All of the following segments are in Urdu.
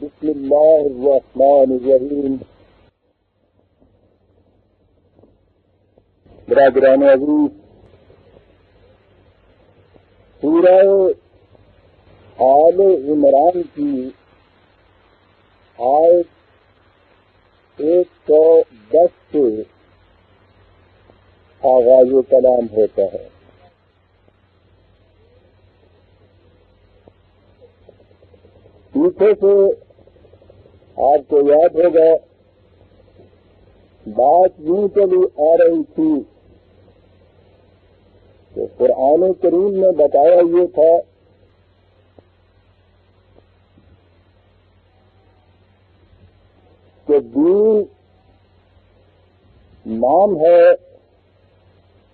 بسم اللہ الرحمن الرحیم. برادران عزیز، سورہ آل عمران کی آیت 110 سے آغاز کلام ہوتا ہے. پیچھے سے آپ کو یاد ہوگا بات یوں چلی آ رہی تھی کہ قرآن کریم نے بتایا یہ تھا کہ دین نام ہے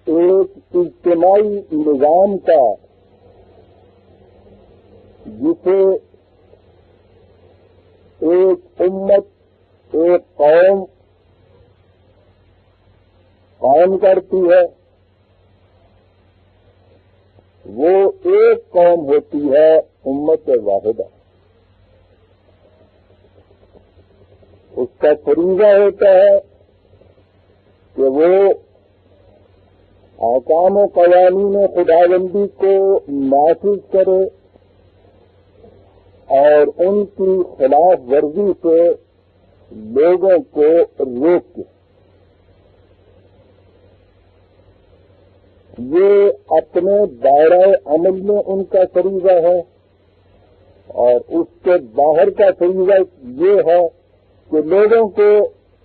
ایک اجتماعی نظام کا جسے ایک امت، ایک قوم قائم کرتی ہے. وہ ایک قوم ہوتی ہے امت واحدہ. اس کا فریضہ ہوتا ہے کہ وہ احکام و قوانین خداوندی کو نافذ کرے اور ان کی خلاف ورزی سے لوگوں کو روکے. یہ اپنے دائرہ عمل میں ان کا فریضہ ہے، اور اس کے باہر کا فریضہ یہ ہے کہ لوگوں کو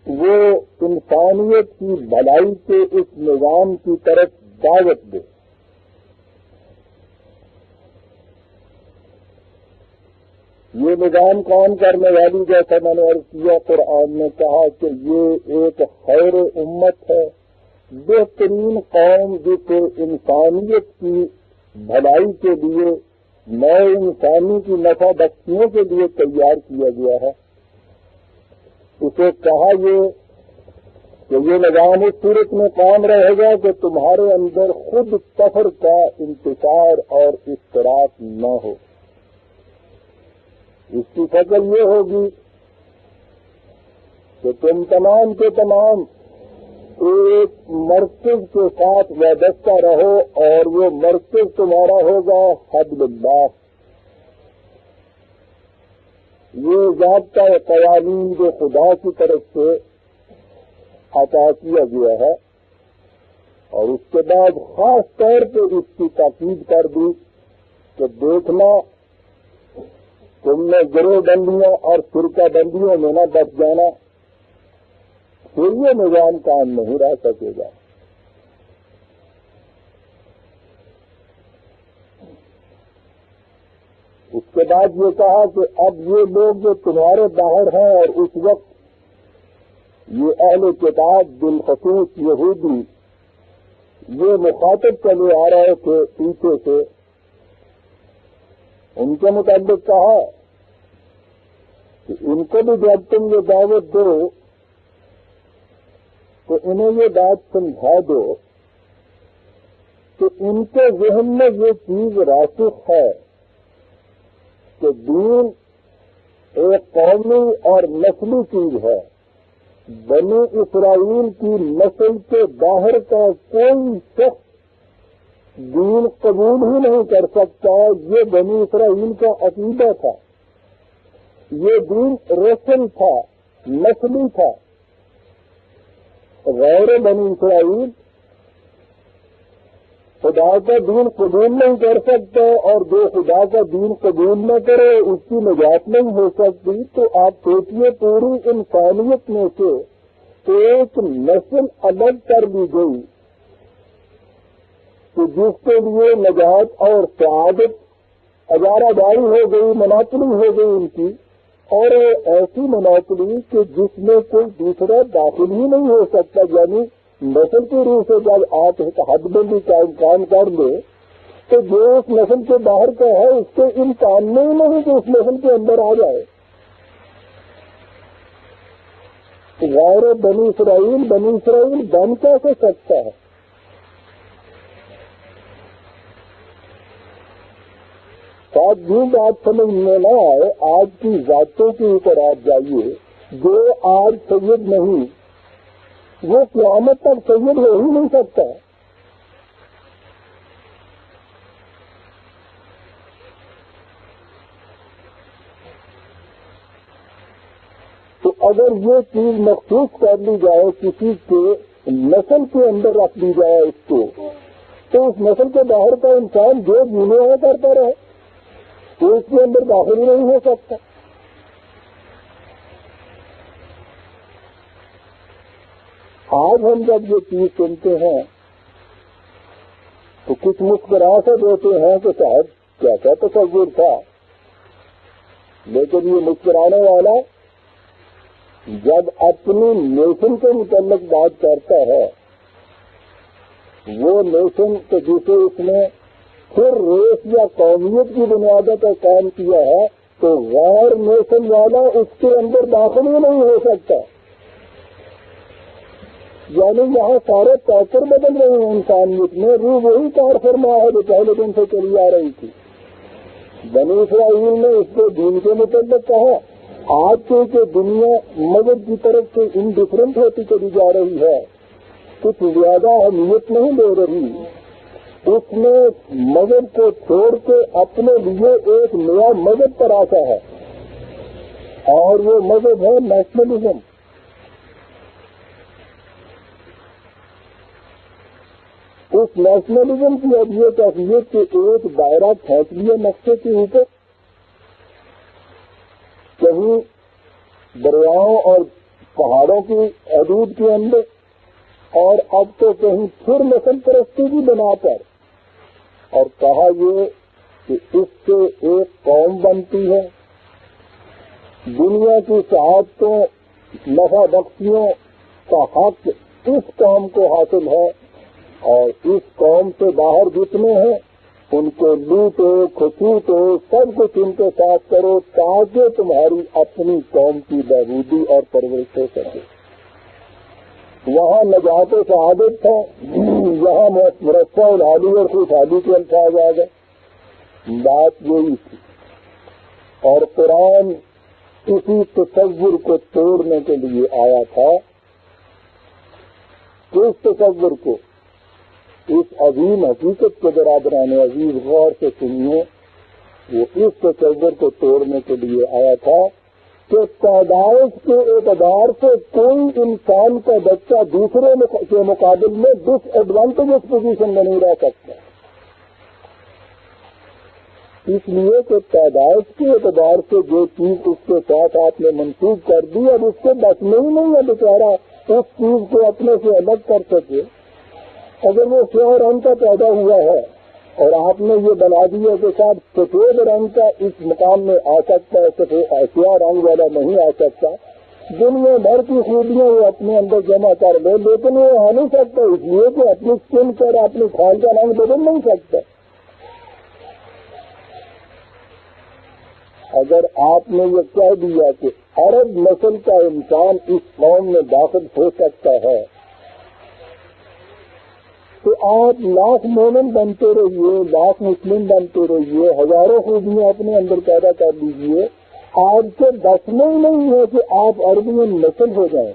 وہ انسانیت کی بھلائی کے اس نظام کی طرف دعوت دے. یہ نظام قائم کرنے والی، جیسا میں نے عرض کیا، قرآن نے کہا کہ یہ ایک خیر امت ہے، بہترین قوم جسے انسانیت کی بھلائی کے لیے، نئے انسانی کی نفع بخشیوں کے لیے تیار کیا گیا ہے. اسے کہا یہ کہ یہ نظام اس صورت میں قائم رہے گا کہ تمہارے اندر خود کفر کا انتشار اور اشتراک نہ ہو. اس کی شکل یہ ہوگی کہ تم تمام کے تمام ایک مرکز کے ساتھ وابستہ رہو، اور وہ مرکز تمہارا ہوگا حبل اللہ. یہ ضابطہ قوانین جو خدا کی طرف سے عطا کیا گیا ہے، اور اس کے بعد خاص طور پہ اس کی تاکید کر دی کہ دیکھنا تم نے گروہ بندیوں اور فرقہ بندیوں میں نہ بچ جانا، پھر یہ نظام کام نہیں رہ سکے گا. اس کے بعد یہ کہا کہ اب یہ لوگ جو تمہارے باہر ہیں، اور اس وقت یہ اہل کتاب بالخصوص یہودی یہ مخاطب چلے آ رہے تھے پیچھے سے، ان کے متعلق کہا کہ ان کو بھی جب تم یہ دعوت دو تو انہیں یہ بات سمجھا دو کہ ان کے ذہن میں یہ چیز راسخ ہے کہ دین ایک قومی اور نسلی چیز ہے. بنی اسرائیل کی نسل کے باہر کا کوئی شخص دین قبول ہی نہیں کر سکتا. یہ بنی اسرائیل کا عقیدہ تھا، یہ دین رسل تھا، نسلی تھا. غیر بنی اسرائیل خدا کا دین قبول نہیں کر سکتا، اور جو خدا کا دین قبول نہ کرے اس کی نجات نہیں ہو سکتی. تو آپ سوچیے پوری انسانیت میں سے ایک نسل الگ کر دی گئی کہ جس کے لیے نجات اور سعادت اجارہ داری ہو گئی، مناپلی ہو گئی ان کی، اور ایسی مناپلی کہ جس میں کوئی دوسرا داخل ہی نہیں ہو سکتا. یعنی نسل کی روح سے جب آپ حد بندی کا امکان کر دیں تو جو اس نسل کے باہر کا ہے اس کے امکان میں ہی نہیں کہ اس نسل کے اندر آ جائے. غیر بنی اسرائیل بن کیسے سکتا ہے؟ ساتھ بھی بات سمجھ میں نہ آئے، آج کی ذاتوں کے اوپر آپ جائیے، جو آج سید نہیں وہ قیامت تک سید ہو ہی نہیں سکتا۔ تو اگر یہ چیز مخصوص کر لی جائے، کسی کے نسل کے اندر رکھ دی جائے اس کو، تو اس نسل کے باہر کا انسان جو جینے ہے کرتا رہے، تو اس کے اندر داخل ہی نہیں ہو سکتا۔ آج ہم جب یہ چیز سنتے ہیں تو کچھ مسکرا سے دیتے ہیں کہ شاید کیسا تصور تھا، لیکن یہ مسکرانے والا جب اپنی نیشن کے متعلق بات کرتا ہے، وہ نیشن کے جسے اس نے پھر ریس یا قومیت کی بنیادوں پر کام کیا ہے، تو غیر نیشن والا اس کے اندر داخل ہی نہیں ہو سکتا۔ یعنی یہاں سارے پیکر بدل رہے ہیں انسانیت میں، روح وہی کار فرما ہے جو پہلے دن سے چلی آ رہی تھی۔ بنی اسرائیل نے اس کو دین کے متعلق کہا، آج کے دنیا مذہب کی طرف سے انڈیفرنٹ ہوتی چلی جا رہی ہے، کچھ زیادہ اہمیت نہیں دے رہی، اس نے مذہب کو چھوڑ کے اپنے لیے ایک نیا مذہب تراشا ہے، اور وہ مذہب ہے نیشنلزم۔ اس نیشنلزم کی اب یہ کیفیت کہ ایک دائرہ کھینچ لیا نقشے کے اوپر، کہیں دریاؤں اور پہاڑوں کی حدود کے اندر، اور اب تو کہیں پھر نسل پرستی کی بنا پر، اور کہا یہ کہ اس سے ایک قوم بنتی ہے، دنیا کی صحافتوں نفع بخشیوں کا حق اس قوم کو حاصل ہے، اور اس قوم سے باہر جتنے ہیں ان کو لوٹو کھچوٹو سب کچھ ان کے ساتھ کرو تاکہ تمہاری اپنی قوم کی بہبودی اور پرورش ہو سکے۔ وہاں نجات و شہادت تھا، یہاں مرثع الحالی اور خوشحالی کے الفاظ آ گئے، بات یہی تھی۔ اور قرآن اسی تصور کو توڑنے کے لیے آیا تھا، اس تصور کو، اس عظیم حقیقت کے برادران عزیز غور سے سنیے، وہ اس تصور کو توڑنے کے لیے آیا تھا کہ پیدائش کے اعتبار سے کوئی انسان کا بچہ دوسرے کے مقابل میں ڈس ایڈوانٹیجس پوزیشن میں نہیں رہ سکتا، اس لیے کہ پیدائش کے اعتبار سے جو چیز اس کے ساتھ آپ نے منسوخ کر دی، اب اس کے بس میں ہی نہیں ہے بیچارہ اس چیز کو اپنے سے الگ کر سکے۔ اگر وہ سیاہ رنگ کا پیدا ہوا ہے اور آپ نے یہ بنا دیا کہ صاحب سفید رنگ کا اس مقام میں آ سکتا ہے، سیاہ رنگ والا نہیں آ سکتا، دنیا بھر کی خوبیاں وہ اپنے اندر جمع کر لے، لیکن وہ آ نہیں سکتا اس لیے کہ اپنی اسکن پر اپنی کھال کا رنگ بدل نہیں سکتا۔ اگر آپ نے یہ کہہ دیا کہ عرب نسل کا انسان اس قوم میں داخل ہو سکتا ہے، تو آپ لاکھ مومن بنتے رہیے، لاکھ مسلم بنتے رہیے، ہزاروں خوبیاں اپنے اندر پیدا کر لیجیے، آپ کے بس میں ہی نہیں ہے کہ آپ عربی نسل ہو جائیں۔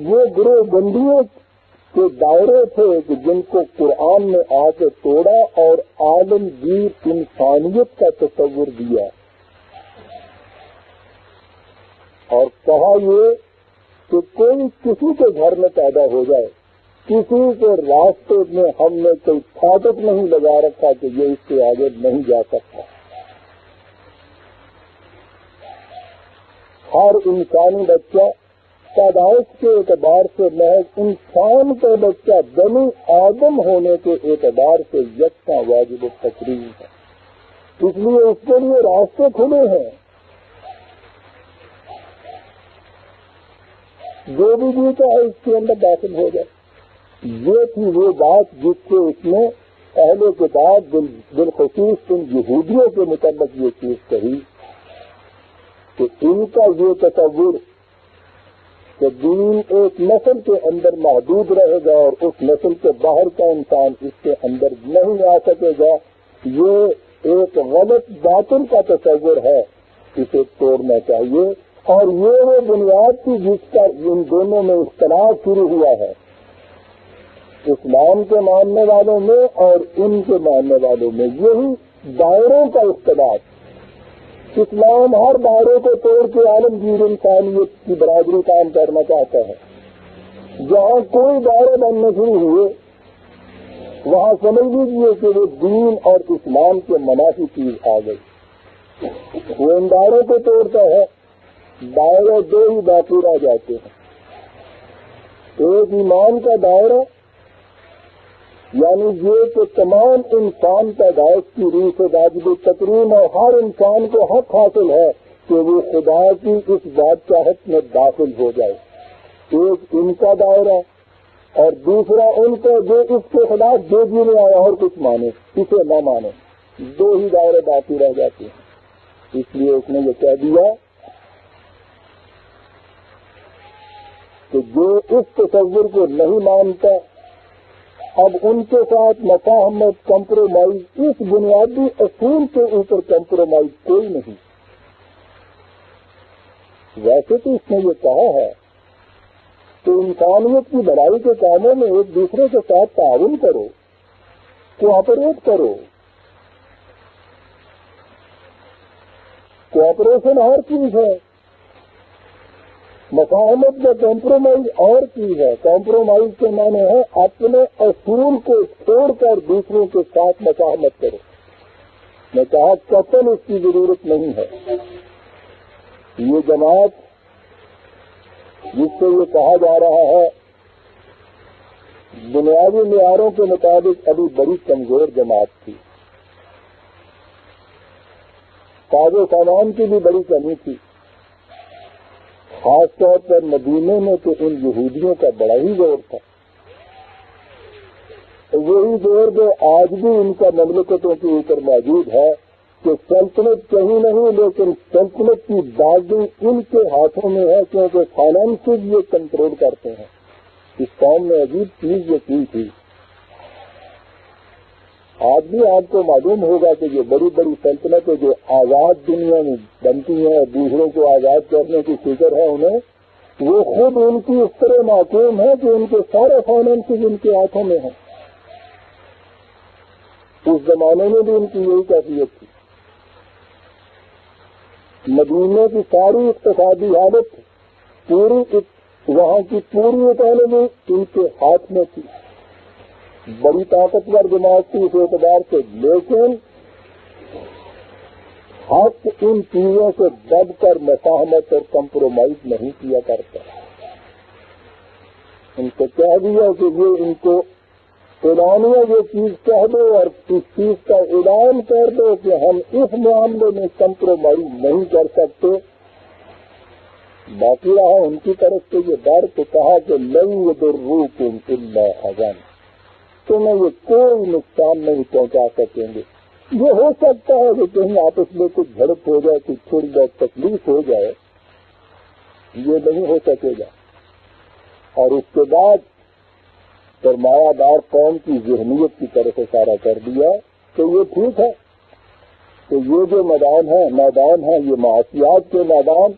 وہ گروہ بندیوں کے دائرے تھے کہ جن کو قرآن نے آ کے توڑا اور عالمگیر انسانیت کا تصور دیا، اور کہا یہ کہ کوئی کسی کے گھر میں پیدا ہو جائے، کسی کے راستے میں ہم نے کوئی فاٹک نہیں لگا رکھا کہ یہ اس سے آگے نہیں جا سکتا۔ ہر انسانی بچہ پیدائش کے اعتبار سے محض انسان کا بچہ بنی آدم ہونے کے اعتبار سے یکساں واجب التکریم ہے، اس لیے اس کے لیے راستے کھلے ہیں۔ جو بھی جیتا ہے اس کے اندر داخل ہو جائے۔ یہ تھی وہ بات جس سے اس نے اہل کتاب بالخصوص ان یہودیوں کے متعلق یہ چیز کہی کہ ان کا یہ تصور کہ دین ایک نسل کے اندر محدود رہے گا اور اس نسل کے باہر کا انسان اس کے اندر نہیں آ سکے گا، یہ ایک غلط باطل کا تصور ہے، اسے توڑنا چاہیے۔ اور یہ وہ بنیاد تھی جس کا ان دونوں میں اختلاف شروع ہوا ہے، اسلام کے ماننے والوں میں اور ان کے ماننے والوں میں، یہی دائروں کا اختلاف۔ اسلام ہر دائرے کو توڑ کے عالمگیر انسانیت کی برابری قائم کرنا چاہتا ہے۔ جہاں کوئی دائرے بننے شروع ہوئے وہاں سمجھ لیجیے کہ وہ دین اور اسلام کے منافی چیز آ گئی، وہ ان دائروں کو توڑتا ہے، دائرے دو ہی باقی رہ جاتے ہیں، ایک ایمان کا دائرہ، یعنی یہ کہ تمام انسان پیدائش کی روح سے واجب تکریم اور ہر انسان کو حق حاصل ہے کہ وہ خدا کی اس بادشاہت میں داخل ہو جائے، ایک ان کا دائرہ اور دوسرا ان کا جو اس کے خلاف جو جی میں آیا اور کچھ مانے اسے نہ مانے، دو ہی دائرے باقی رہ جاتے ہیں۔ اس لیے اس نے یہ کہہ دیا کہ جو اس تصور کو نہیں مانتا اب ان کے ساتھ مفاہمت کمپرومائز، اس بنیادی اصول کے اوپر کمپرومائز کوئی نہیں۔ ویسے تو اس نے یہ کہا ہے کہ انسانیت کی بھلائی کے کاموں میں ایک دوسرے کے ساتھ تعاون کرو، کوآپریٹ کرو، کوآپریشن ہر چیز ہے، مفاہمت کا کمپرومائز اور چیز ہے۔ کمپرومائز کے معنی ہے اپنے اصول کو چھوڑ کر دوسروں کے ساتھ مفاہمت کرو۔ میں کہا قتل اس کی ضرورت نہیں ہے۔ یہ جماعت جس سے یہ کہا جا رہا ہے بنیادی معیاروں کے مطابق ابھی بڑی کمزور جماعت تھی، ساز و سامان کی بھی بڑی کمی تھی، خاص طور پر مدینے میں تو ان یہودیوں کا بڑا ہی زور تھا، وہی زور جو آج بھی ان کا مملکتوں کے اوپر موجود ہے کہ سلطنت کہیں نہیں لیکن سلطنت کی بازی ان کے ہاتھوں میں ہے، کیونکہ فائنانس یہ کنٹرول کرتے ہیں۔ اس قوم میں عجیب چیز یہ کی تھی، آج بھی آپ کو معلوم ہوگا کہ یہ بڑی بڑی سلطنتیں جو آزاد دنیا میں بنتی ہیں اور دوسروں کو آزاد کرنے کی فکر ہے انہیں، وہ خود ان کی اس طرح معقوم ہے کہ ان کے سارے فائنانسز ان کے ہاتھوں میں ہیں۔ اس زمانے میں بھی ان کی یہی کیفیت تھی۔ مدینے کی ساری اقتصادی حالت پوری وہاں کی پوری اکانومی ان کے ہاتھ میں تھی، بڑی طاقتور جماعت تھی اس اعتبار سے، لیکن حق ان چیزوں سے دب کر مفاہمت اور کمپرومائز نہیں کیا کرتا۔ ان کو کہہ دیا کہ یہ ان کو اعلانیہ یہ چیز کہہ دو اور اس چیز کا اعلان کر دو کہ ہم اس معاملے میں کمپرومائز نہیں کر سکتے۔ باقی رہا ان کی طرف سے یہ ڈر تو کہا کہ لن یضروکم الا اذى، تمہیں یہ کوئی نقصان نہیں پہنچا سکیں گے۔ یہ ہو سکتا ہے کہ کہیں آپس میں کچھ جھڑپ ہو جائے، کچھ تھوڑی بہت تکلیف ہو جائے، یہ نہیں ہو سکے گا۔ اور اس کے بعد سرمایہ دار قوم کی ذہنیت کی طرف اشارہ کر دیا کہ یہ ٹھیک ہے کہ یہ جو میدان ہے یہ معاشیات کے میدان،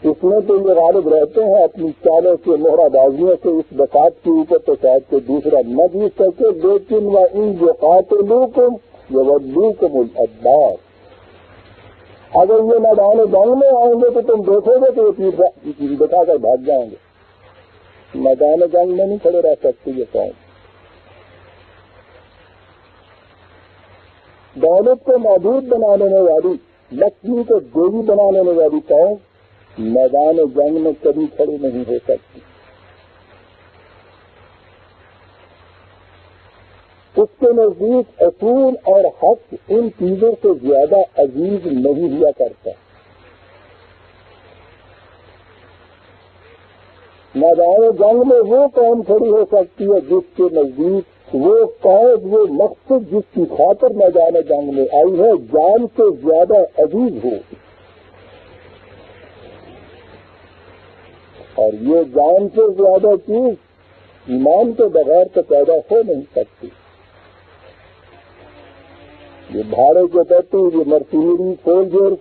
اس میں تو یہ غالب رہتے ہیں اپنی چالوں سے مہرہ بازیوں سے، اس بساط کے اوپر تو شاید کوئی دوسرا نہ جیت سکے، لیکن وَإِن يُقَاتِلُوكُمْ يَوَلُّوكُمُ الْأَدْبَارَ، اگر یہ میدان جنگ میں آئیں گے تو تم دیکھو گے کہ یہ پیٹ بتا کر بھاگ جائیں گے۔ میدان جنگ میں نہیں کھڑے رہ سکتے یہ قوم۔ دولت کو محدود بنا لینے والی، لکشمی کو دیوی بنا لینے والی قوم میدان جنگ میں کبھی کھڑی نہیں ہو سکتی۔ اس کے نزدیک اصول اور حق ان چیزوں سے زیادہ عزیز نہیں ہوا کرتا۔ میدان جنگ میں وہ قوم کھڑی ہو سکتی ہے جس کے نزدیک وہ قائد، وہ مقصد جس کی خاطر میدان جنگ میں آئی ہے جان سے زیادہ عزیز ہو۔ اور یہ جان سے زیادہ چیز ایمان کے بغیر تو پیدا ہو نہیں سکتی. یہ بھاڑے کے تحت یہ مرسینری سولجر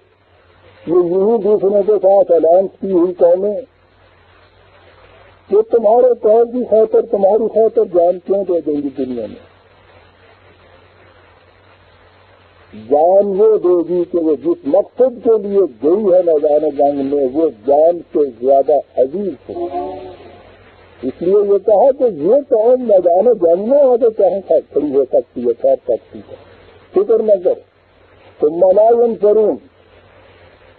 یہ یوں دوسروں کے ساتھ الائنس کی ہوئی قومیں کہ تمہارے پیر کی خاطر تمہاری خاطر جان کیوں دے دیں گی دنیا میں؟ جان وہ دے گی کہ وہ جس مقصد کے لیے گئی ہے میدان جنگ میں وہ جان سے زیادہ عزیز ہو. اس لیے یہ کہا کہ یہ قوم میدان جنگ میں آگے چاہیں کھڑی ہو سکتی ہے ٹھہر سکتی ہے. فکر نہ کر تم ملازم کروں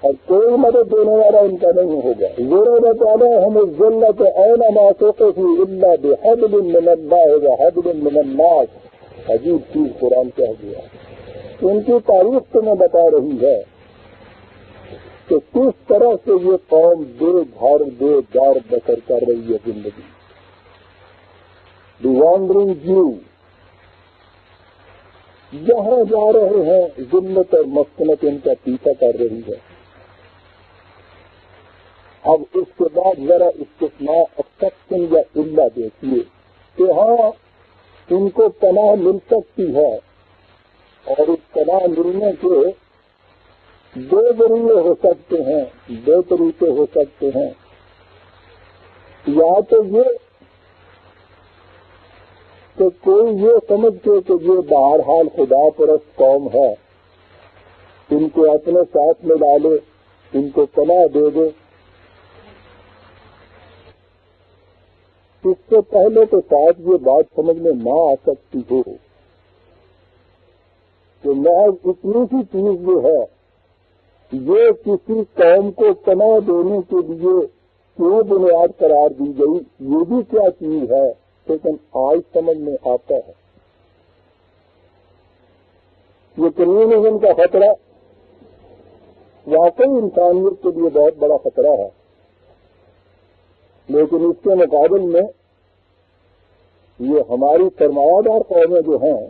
اور کوئی مدد دینے والا ان کا نہیں ہوگا. ضرورت والا ہم ذلت عین ماسوقے کی اللہ بحبل من اللہ وحبل من الناس. عجیب چیز قرآن کہہ گیا. ان کی تاریخ تمہیں بتا رہی ہے کہ کس طرح سے یہ قوم بے گھر بے دار بسر کر رہی ہے زندگی. دی وانڈرنگ جیو جہاں جا رہے ہیں ذلت اور مسکنت ان کا پیچھا کر رہی ہے. اب اس کے بعد ذرا استثناء ایکسپشن یا اللہ دیکھیے کہ ہاں ان کو پناہ مل سکتی ہے اور اس پناہ ملنے کے دو ذریعے ہو سکتے ہیں دو طریقے ہو سکتے ہیں. یا تو یہ کہ کوئی یہ سمجھ کے کہ یہ بہرحال خدا پرست قوم ہے ان کو اپنے ساتھ میں ڈالے ان کو پناہ دے دے. اس سے پہلے تو شاید یہ بات سمجھ میں نہ آ سکتی ہو کہ محض اتنی سی چیز جو ہے یہ کسی قوم کو پناہ دینے کے لیے کیوں بنیاد قرار دی گئی یہ بھی کیا چیز ہے لیکن آج سمجھ میں آتا ہے. یہ کمیونزم کا خطرہ واقعی انسانیت کے لیے بہت بڑا خطرہ ہے لیکن اس کے مقابل میں یہ ہماری سرمایہ دار قومیں جو ہیں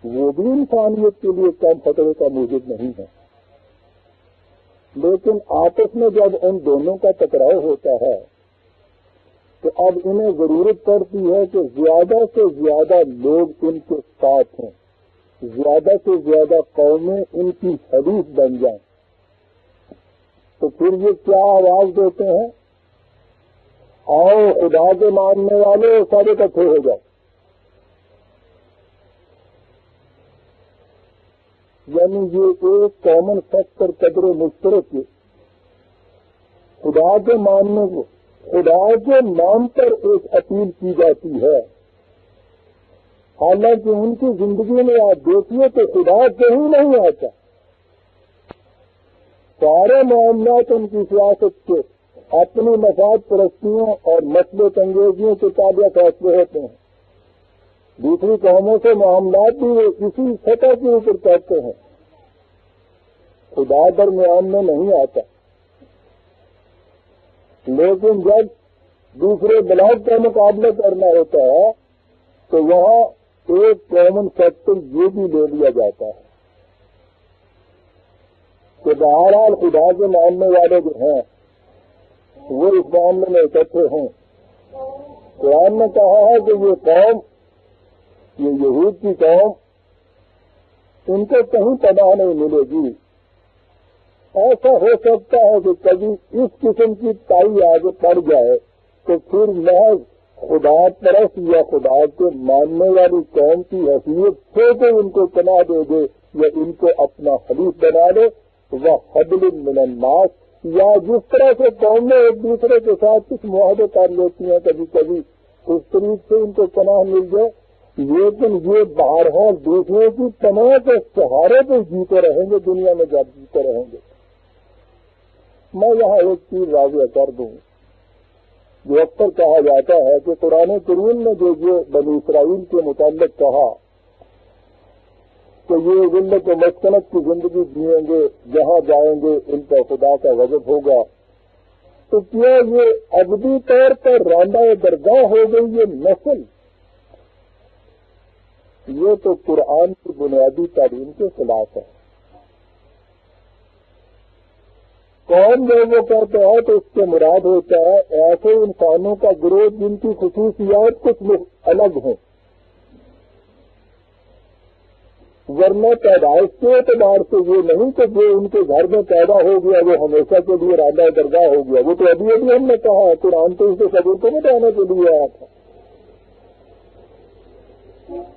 وہ بھی انسانیت کے لیے کم خطرے کا موجب نہیں ہے. لیکن آپس میں جب ان دونوں کا ٹکراؤ ہوتا ہے تو اب انہیں ضرورت پڑتی ہے کہ زیادہ سے زیادہ لوگ ان کے ساتھ ہوں زیادہ سے زیادہ قومیں ان کی حریف بن جائیں. تو پھر یہ کیا آواز دیتے ہیں آؤ خدا کے ماننے والے سارے اکٹھے ہو جائے. یعنی یہ ایک کامن فیکٹر قدر مشترک خدا کے ماننے کو خدا کے نام پر ایک اپیل کی جاتی ہے. حالانکہ ان کی زندگی میں آپ دیکھیے تو خدا کہیں نہیں آتا. سارے معاملات ان کی سیاست کے اپنی مفاد پرستیوں اور مسلط انگیزیوں کے تابع فیصلے ہوتے ہیں. دوسری قوموں سے معاملات بھی وہ اسی سطح کے اوپر کرتے ہیں. خدا درمیان میں نہیں آتا. لیکن جب دوسرے بلاک کا مقابلہ کرنا ہوتا ہے تو وہاں ایک کامن فیکٹر یہ بھی لے لیا جاتا ہے کہ بہرحال خدا کے ماننے والے جو ہیں وہ اس معاملے میں اکٹھے ہوں. قرآن نے کہا ہے کہ یہ قوم یہ یہود کی قوم ان کو کہیں پناہ نہیں ملے گی. ایسا ہو سکتا ہے کہ کبھی اس قسم کی تائی آگے پڑ جائے تو پھر محض خدا پرست یا خدا کے ماننے والی قوم کی حیثیت سے تو ان کو پناہ دے دے یا ان کو اپنا حلیف بنا دے وہ حبل من الناس. یا جس طرح سے قومیں ایک دوسرے کے ساتھ کچھ معاہدے کر لیتی ہیں کبھی کبھی اس طریقے سے ان کو پناہ مل جائے. لیکن یہ بہرحال دوسروں کی پناہ کے سہارے پہ جیتے رہیں گے دنیا میں جب جیتے رہیں گے. میں یہاں ایک چیز واضح کر دوں جو اکثر کہا جاتا ہے کہ قرآن کریم نے جو یہ بنی اسرائیل کے متعلق کہا کہ یہ ذلت و مسکنت کی زندگی جیئیں گے جہاں جائیں گے ان پر خدا کا غضب ہوگا تو کیا یہ ابدی طور پر راندہ درگاہ ہو گئی یہ نسل؟ یہ تو قرآن کی بنیادی تعلیم کے خلاف ہے. قوم جب وہ کرتا ہے تو اس سے مراد ہوتا ہے ایسے انسانوں کا گروہ جن کی خصوصیات کچھ الگ ہیں، ورنہ پیدائش کے اعتبار سے یہ نہیں کہ جو ان کے گھر میں پیدا ہو گیا وہ ہمیشہ کے لیے رادہ درگاہ ہو گیا. وہ تو ابھی ہم نے کہا ہے، قرآن تو اس کے سبور کو مٹانے کے لیے آیا تھا.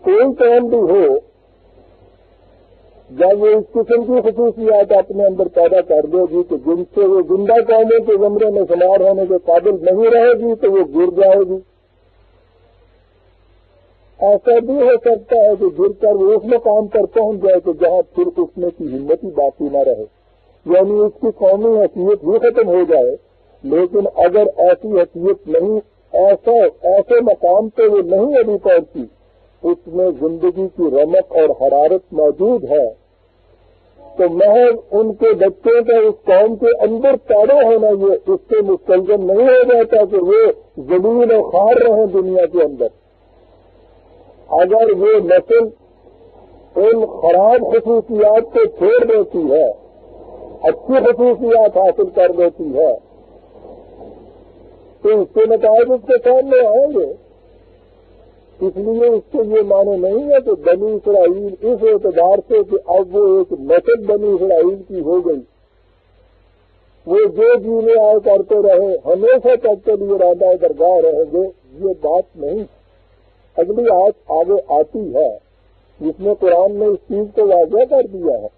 کوئی قوم بھی ہو جب وہ اس قسم کی خصوصیات اپنے اندر پیدا کر دے گی کہ جن سے وہ زندہ قوموں کے زمرے میں شمار ہونے کے قابل نہیں رہے گی تو وہ گر جائے گی. ایسا بھی ہو سکتا ہے کہ گر کر وہ اس مقام پر پہنچ جائے کہ جہاں پھر اٹھنے کی ہمت ہی باقی نہ رہے، یعنی اس کی قومی حیثیت بھی ختم ہو جائے. لیکن اگر ایسی حیثیت نہیں، ایسے مقام پہ وہ نہیں ابھی پہنچی، اس میں زندگی کی رمق اور حرارت موجود ہے، تو محض ان کے بچوں کا اس قوم کے اندر پیدا ہونا یہ اس سے مستلزم نہیں ہو جاتا کہ وہ زمین و خار رہیں دنیا کے اندر. اگر وہ نسل ان خراب خصوصیات کو چھوڑ دیتی ہے، اچھی خصوصیات حاصل کر دیتی ہے، تو اس کے نتائج اس کے سامنے آئیں گے. اس لیے اس سے یہ معنی نہیں ہے کہ بنی اسرائیل اس اعتبار سے کہ اب وہ ایک نسل بنی اسرائیل کی ہو گئی، وہ جو جینے آئے کرتے رہے ہمیشہ تک کے لیے رادہ درگاہ رہیں گے، یہ بات نہیں. اگلی آیت آگے آتی ہے جس میں قرآن نے اس چیز کو واضح کر دیا ہے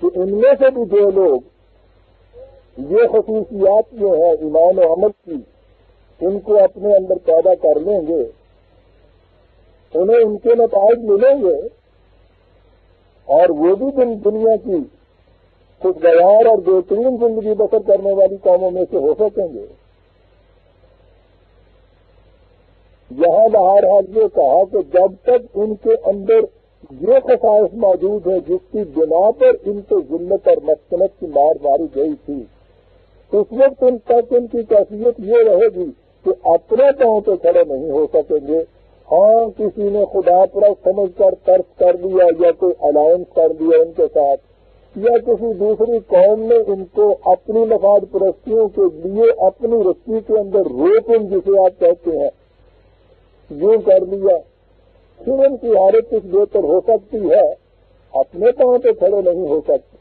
کہ ان میں سے بھی جو لوگ یہ خصوصیات جو ہے ایمان و عمل کی ان کو اپنے اندر پیدا کر لیں گے، انہیں ان کے نتائج ملیں گے اور وہ بھی دنیا کی خوشگوار اور بہترین زندگی بسر کرنے والی قوموں میں سے ہو سکیں گے. یہاں بہرحال یہ کہا کہ جب تک ان کے اندر یہ خصائص موجود ہے جس کی بنا پر ان کو ذلت اور مسکنت کی مار ماری گئی تھی، اس وقت ان تک ان کی کیفیت یہ رہے گی کہ اپنے پاؤں پہ کھڑے نہیں ہو سکیں گے. ہاں کسی نے خدا پر سمجھ کر ترک کر دیا یا کوئی الائنس کر دیا ان کے ساتھ، یا کسی دوسری قوم نے ان کو اپنی مفاد پرستیوں کے لیے اپنی رسی کے اندر روپ جسے آپ کہتے ہیں یوں کر لیا، پھر ان کی حالت کچھ بہتر ہو سکتی ہے، اپنے پاؤں پہ کھڑے نہیں ہو سکتے.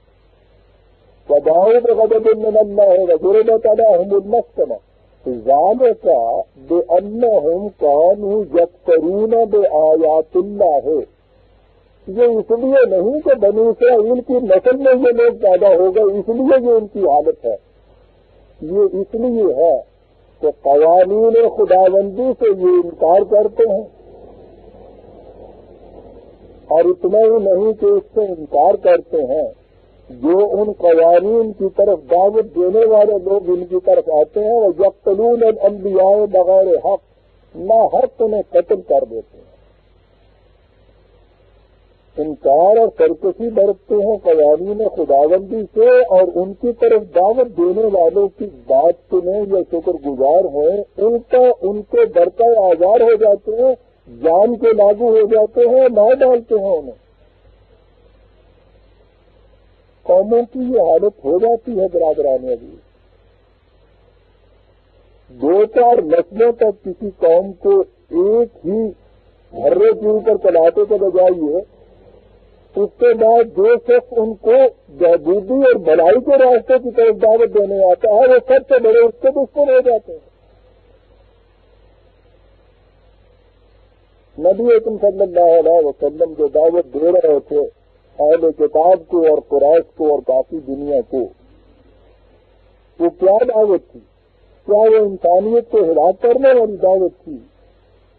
وَدَعَوْا بِغَضَبٍ مِّنَ اللَّهِ وَضُرِبَتْ عَلَيْهِمُ الْمَسْكَنَةُ ذَلِكَ بِأَنَّهُمْ كَانُوا يَكْفُرُونَ بِآيَاتِ اللَّهِ. یہ اس لیے نہیں کہ بنی اسرائیل کی نسل میں یہ لوگ پیدا ہو گئے اس لیے یہ ان کی حالت ہے، یہ اس لیے ہے کہ قوانین خداوندی سے یہ انکار کرتے ہیں. اور اتنا ہی نہیں کہ اس سے انکار کرتے ہیں، جو ان قوانین کی طرف دعوت دینے والے لوگ ان کی طرف آتے ہیں وہ یقتلون الانبیاء بغیر حق، نہ حق انہیں قتل کر دیتے ہیں. انکار اور سرکشی برتتے ہیں قوانین خداوندی سے، اور ان کی طرف دعوت دینے والوں کی بات سنیں یا شکر گزار ہوئیں ان کے برتا آزار ہو جاتے ہیں، جان کے لاگو ہو جاتے ہیں، مار ڈالتے ہیں انہیں. قوموں کی یہ حالت ہو جاتی ہے برادران عزیز. 2-4 نسلوں تک کسی قوم کو ایک ہی گھرے کے اوپر چلاتے کے بجائے اس کے بعد جو شخص ان کو بہبودی اور بھلائی کے راستے کی طرف دعوت دینے آتا ہے وہ سب سے بڑے اس کے دشمن ہو جاتے ہیں. نبی اکرم صلی اللہ علیہ وسلم جو دعوت دے رہے تھے اہل کتاب کو اور قریش کو اور باقی دنیا کو، وہ کیا دعوت تھی؟ کیا وہ انسانیت کو ہلاک کرنے والی دعوت تھی؟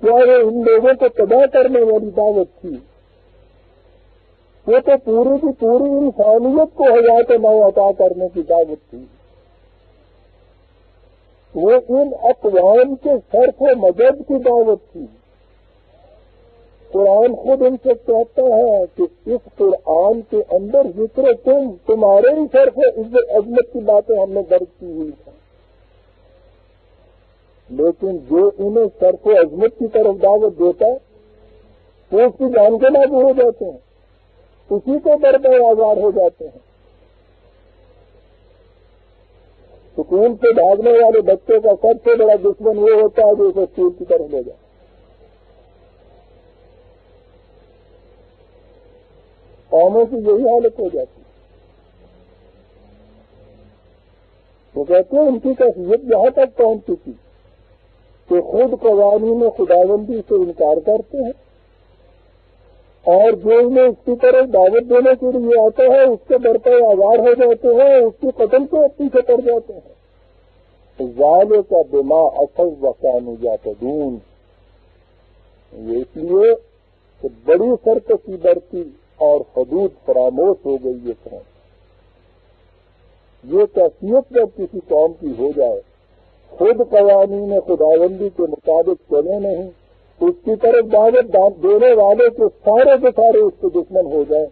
کیا وہ ان لوگوں کو تباہ کرنے والی دعوت تھی؟ وہ تو پوری کی پوری انسانیت کو حیات نو عطا کرنے کی دعوت تھی. وہ ان اقوام کے صرف و مدد کی دعوت تھی. قرآن خود ان سے کہتا ہے کہ اس قرآن کے اندر ذکر تمہارے ہی صرف عظمت کی باتیں ہم نے درج کی ہوئی ہیں، لیکن جو انہیں صرف عظمت کی طرف دعوت دیتا ہے وہ اس کی جان کے لاگو ہو جاتے ہیں، اسی کو بربے آزار ہو جاتے ہیں. سکول سے بھاگنے والے بچے کا سب سے بڑا دشمن وہ ہوتا ہے جو اسے اسکول کی طرف لے جائے. قوموں کی یہی حالت ہو جاتی ہے. وہ کہتے ہیں ان کی کیفیت یہاں تک پہنچ چکی کہ خود قوانین خداوندی سے انکار کرتے ہیں اور جو انہیں اس کی طرف دعوت دینے کے لیے آتا ہے اس کے در پر آزار ہو جاتے ہیں, اس کی قتل کو پیچھے پڑ جاتے ہیں. ظالے کا بما اصل وقان یعتدون, یہ اس لیے کہ بڑی سرکشی برتی اور حدود فراموش ہو گئی یہ قوم. یہ کیفیت جب کسی قوم کی ہو جائے, خود قوانین خداوندی کے مطابق چلے نہیں, اس کی طرف دعوت دینے والے کے سارے اس کے دشمن ہو جائیں,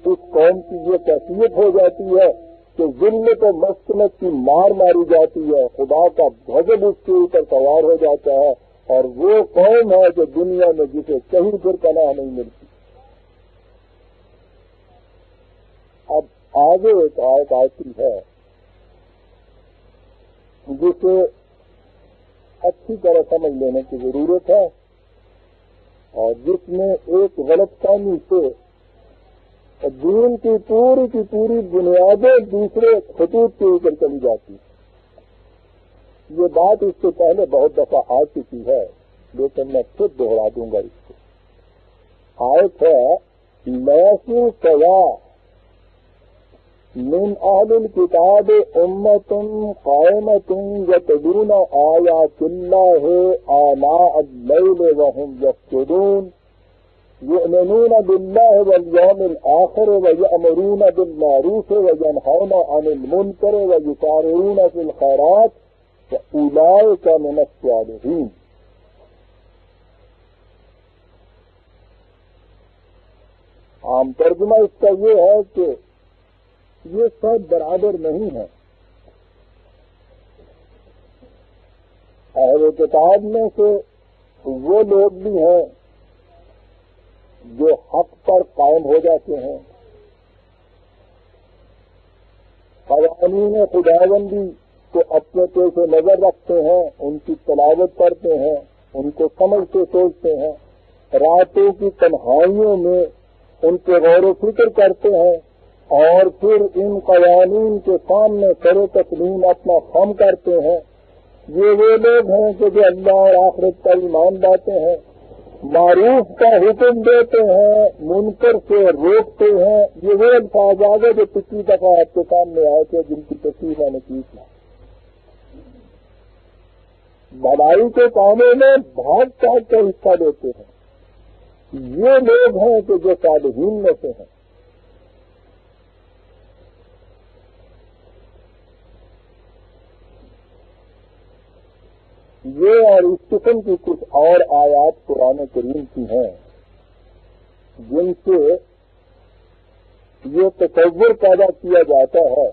اس قوم کی یہ کیفیت ہو جاتی ہے کہ ذلت و مسکنت کی مار ماری جاتی ہے, خدا کا غضب اس کے اوپر سوار ہو جاتا ہے, اور وہ قوم ہے جو دنیا میں جسے کہیں پھر پناہ نہیں ملتی. اب آگے ایک آیت آتی ہے جسے اچھی طرح سمجھ لینے کی ضرورت ہے, اور جس میں ایک غلط فہمی سے دین کی پوری بنیادیں دوسرے خطوط کے اوپر چلی جاتی ہیں. یہ بات اس سے پہلے بہت دفعہ آ چکی ہے, لیکن میں خود دوہرا دوں گا اس کو. آیت ہے لیسوا سواء من اہل الکتاب امۃ قائمۃ یتلون آیات اللہ آناء اللیل وهم یسجدون یؤمنون باللہ والیوم الآخر ویأمرون بالمعروف وینہون عن المنکر ویسارعون فی الخیرات وأولئک من الصالحین. عام ترجمہ اس کا یہ ہے کہ یہ سب برابر نہیں ہے. اہل کتاب میں سے وہ لوگ بھی ہیں جو حق پر قائم ہو جاتے ہیں, قوانین خداوندی کو اپنے پیش نظر رکھتے ہیں, ان کی تلاوت کرتے ہیں, ان کو سمجھتے سوچتے ہیں, راتوں کی تنہائیوں میں ان کے غور و فکر کرتے ہیں, اور پھر ان قوانین کے سامنے سر تسلیم اپنا خم کرتے ہیں. یہ وہ لوگ ہیں کہ جو اللہ اور آخرت پر ایمان لاتے ہیں, معروف کا حکم دیتے ہیں, منکر سے روکتے ہیں. یہ وہ الفاظ آگے جو پچھلی دفعہ آپ کے سامنے آئے تھے, جن کی تشریح میں نے کی تھی. بھلائی کے کاموں میں بھاگ چاٹ کا حصہ دیتے ہیں. یہ لوگ ہیں کہ جو صالحین میں سے ہیں. یہ اور اس قسم کی کچھ اور آیات قرآن کریم کی ہیں جن سے یہ تصور پیدا کیا جاتا ہے,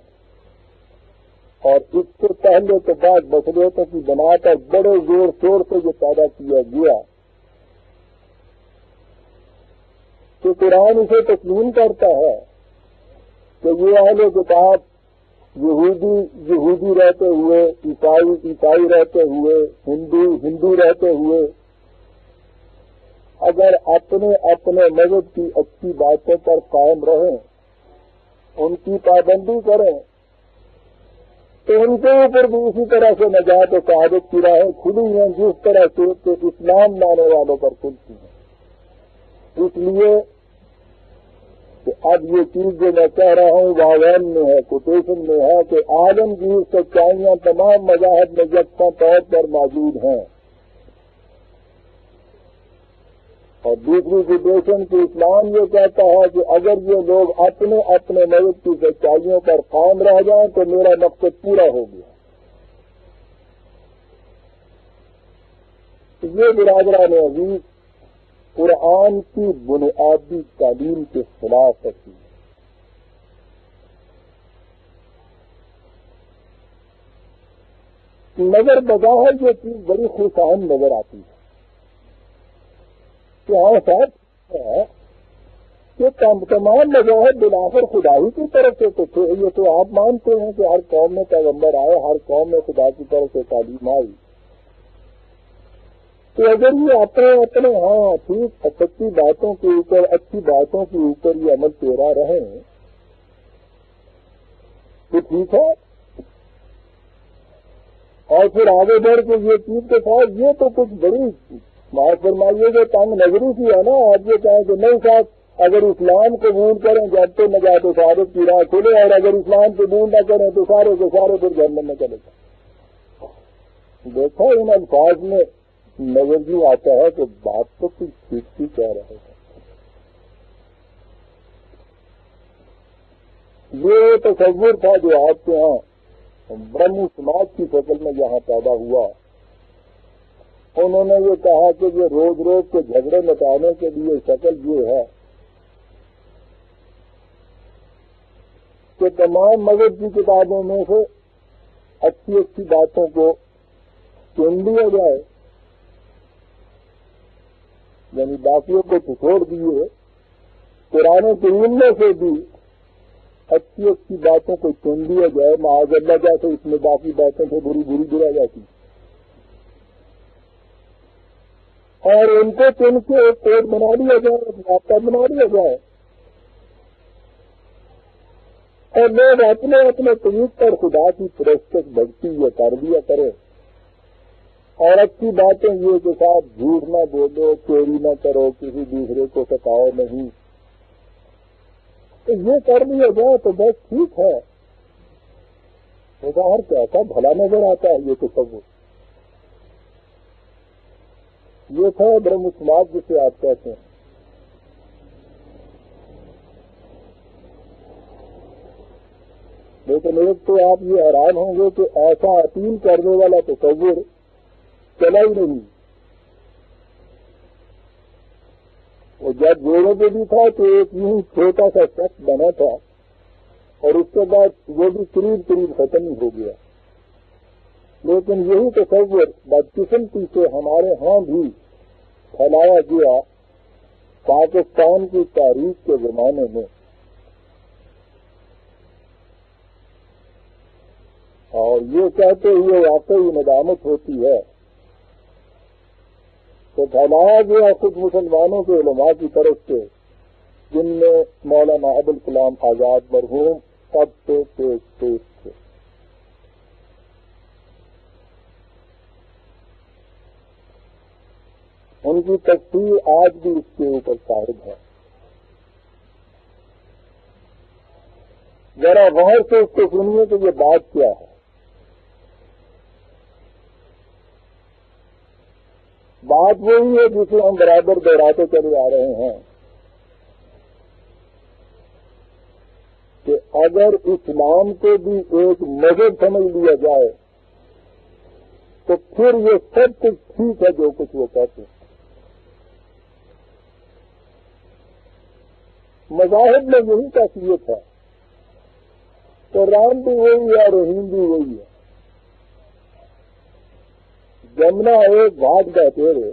اور اس سے پہلے تو بات بصیرتوں کی بنا کر بڑے زور شور سے یہ پیدا کیا گیا کہ قرآن اسے تسلیم کرتا ہے کہ یہ اہل کتاب یہودی رہتے ہوئے, عیسائی رہتے ہوئے, ہندو رہتے ہوئے اگر اپنے مذہب کی اچھی باتوں پر قائم رہیں, ان کی پابندی کریں, تو ان کے اوپر بھی اسی طرح سے نجات و سعادت کی راہیں کھلی ہیں جس طرح سے اسلام لانے والوں پر کھلتی ہیں. اس لیے کہ اب یہ چیز جو میں کہہ رہا ہوں واوین میں ہے, کوٹیشن میں ہے, کہ عالمگیر سچائیاں تمام مذاہب میں یکساں طور پر موجود ہیں. اور دوسری کوٹیشن کی اسلام یہ کہتا ہے کہ اگر یہ لوگ اپنے مذہب کی سچائیوں پر قائم رہ جائیں تو میرا مقصد پورا ہو گیا. یہ برادران عزیز قرآن کی بنیادی تعلیم کے خلاف ہے. نظر بظاہر یہ چیز بڑی خوشآئند نظر آتی ہے کہ ہاں صاحب یہ تمام مذاہب بالآخر خدا ہی کی طرف سے تو تھے. یہ تو آپ مانتے ہیں کہ ہر قوم میں پیغمبر آئے, ہر قوم میں خدا کی طرف سے تعلیم آئی. تو اگر یہ اپنے ہاں ٹھیک سچی باتوں کے اوپر, اچھی باتوں کے اوپر یہ عمل پیرا رہیں تو ٹھیک ہے. اور پھر آگے بڑھ کے یہ چیز کے ساتھ یہ تو کچھ بڑی معاف فرمائیے کہ تنگ نظری سی ہے نا. آپ یہ کہیں کہ نہیں صاحب اگر اسلام قبول کریں جب تو نجات و سعادت کی راہ کھلے, اور اگر اسلام قبول نہ کریں تو سارے کے سارے پھر جہنم میں چلے جائیں. دیکھو ان الفاظ میں نظر یوں آتا ہے کہ بات تو کچھ ٹھیک ٹھیک کہہ رہے ہیں. یہ تصور تھا جو آپ کے ہاں برہم سماج کی شکل میں یہاں پیدا ہوا. انہوں نے یہ کہا کہ یہ روز روز کے جھگڑے مٹانے کے لیے شکل یہ ہے کہ تمام مذہب کی کتابوں میں سے اچھی اچھی باتوں کو چن لیا جائے, یعنی باقیوں کو چھوڑ دیے. قرآن کریم میں سے بھی اچھی اچھی باتوں کو چن لیا جائے, معاذ اللہ جیسے اس میں باقی باتوں سے بری گرا جاتی, اور ان کو چن کے ایک کوڈ بنا لیا جائے, ایک ضابطہ بنا لیا جائے, اور لوگ اپنے اپنے طریق پر خدا کی پرستش بھکتی یا تربیت کرے. اور اچھی باتیں یہ کہ صاحب جھوٹ نہ بولو, چوری نہ کرو, کسی دوسرے کو ستاؤ نہیں, تو یہ کر لیا جائے تو بس ٹھیک ہے. ہر کیسا بھلا نظر آتا ہے یہ تصور. یہ تھا برہم سماج جسے آپ کہتے ہیں. لیکن ایک تو آپ یہ حیران ہوں گے کہ ایسا اپیل کرنے والا تصور چلا ہی نہیں. اور جب جوڑوں پہ بھی تھا تو ایک یوں چھوٹا سا شخص بنا تھا, اور اس کے بعد وہ بھی قریب ختم ہی ہو گیا. لیکن یہی تصور بدقسمتی سے ہمارے ہاں بھی پھیلایا گیا پاکستان کی تاریخ کے زمانے میں. اور یہ کہتے ہوئے واقعی ندامت ہوتی ہے تو پھیلایا گیا خود مسلمانوں کے علماء کی طرف سے, جن میں مولانا ابوالکلام آزاد مرحوم سب سے تیز تھے. ان کی تفسیر آج بھی اس کے اوپر شاہد ہے. ذرا غور سے اس کو سنیے کہ یہ بات کیا ہے. بات وہی ہے جسے ہم برابر دہراتے چلے آ رہے ہیں کہ اگر اسلام کو بھی ایک مذہب سمجھ لیا جائے تو پھر یہ سب کچھ ٹھیک ہے جو کچھ وہ کہتے ہیں. مذاہب میں یہی کیفیت ہے. تو رام بھی وہی ہے, رحیم بھی وہی ہے. جمنا ایک گھاٹ بہتے رہے,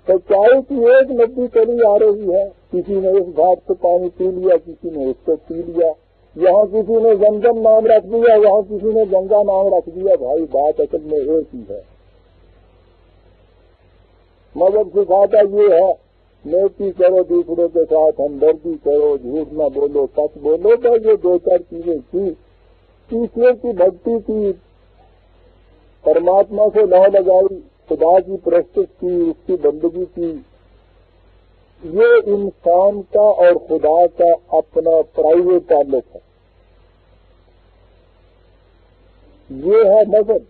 سچائی کی ایک ندی چلی آ رہی ہے. کسی نے اس گھاٹ سے پانی پی لیا, کسی نے اس سے پی لیا. یہاں کسی نے زمزم نام رکھ دیا, یہاں کسی نے گنگا نام رکھ دیا. بھائی بات اصل میں ایک ہی ہے. مذہب سکھاتا یہ ہے نیکی کرو, دوسروں کے ساتھ ہمدردی کرو, جھوٹ نہ بولو, سچ بولو. تو یہ دو چار چیزیں تھی. تیسرے کی بھکتی کی, پرماتما سے لو لگائی, خدا کی پرستش کی, اس کی بندگی کی. یہ انسان کا اور خدا کا اپنا پرائیویٹ تعلق ہے. یہ ہے مذہب.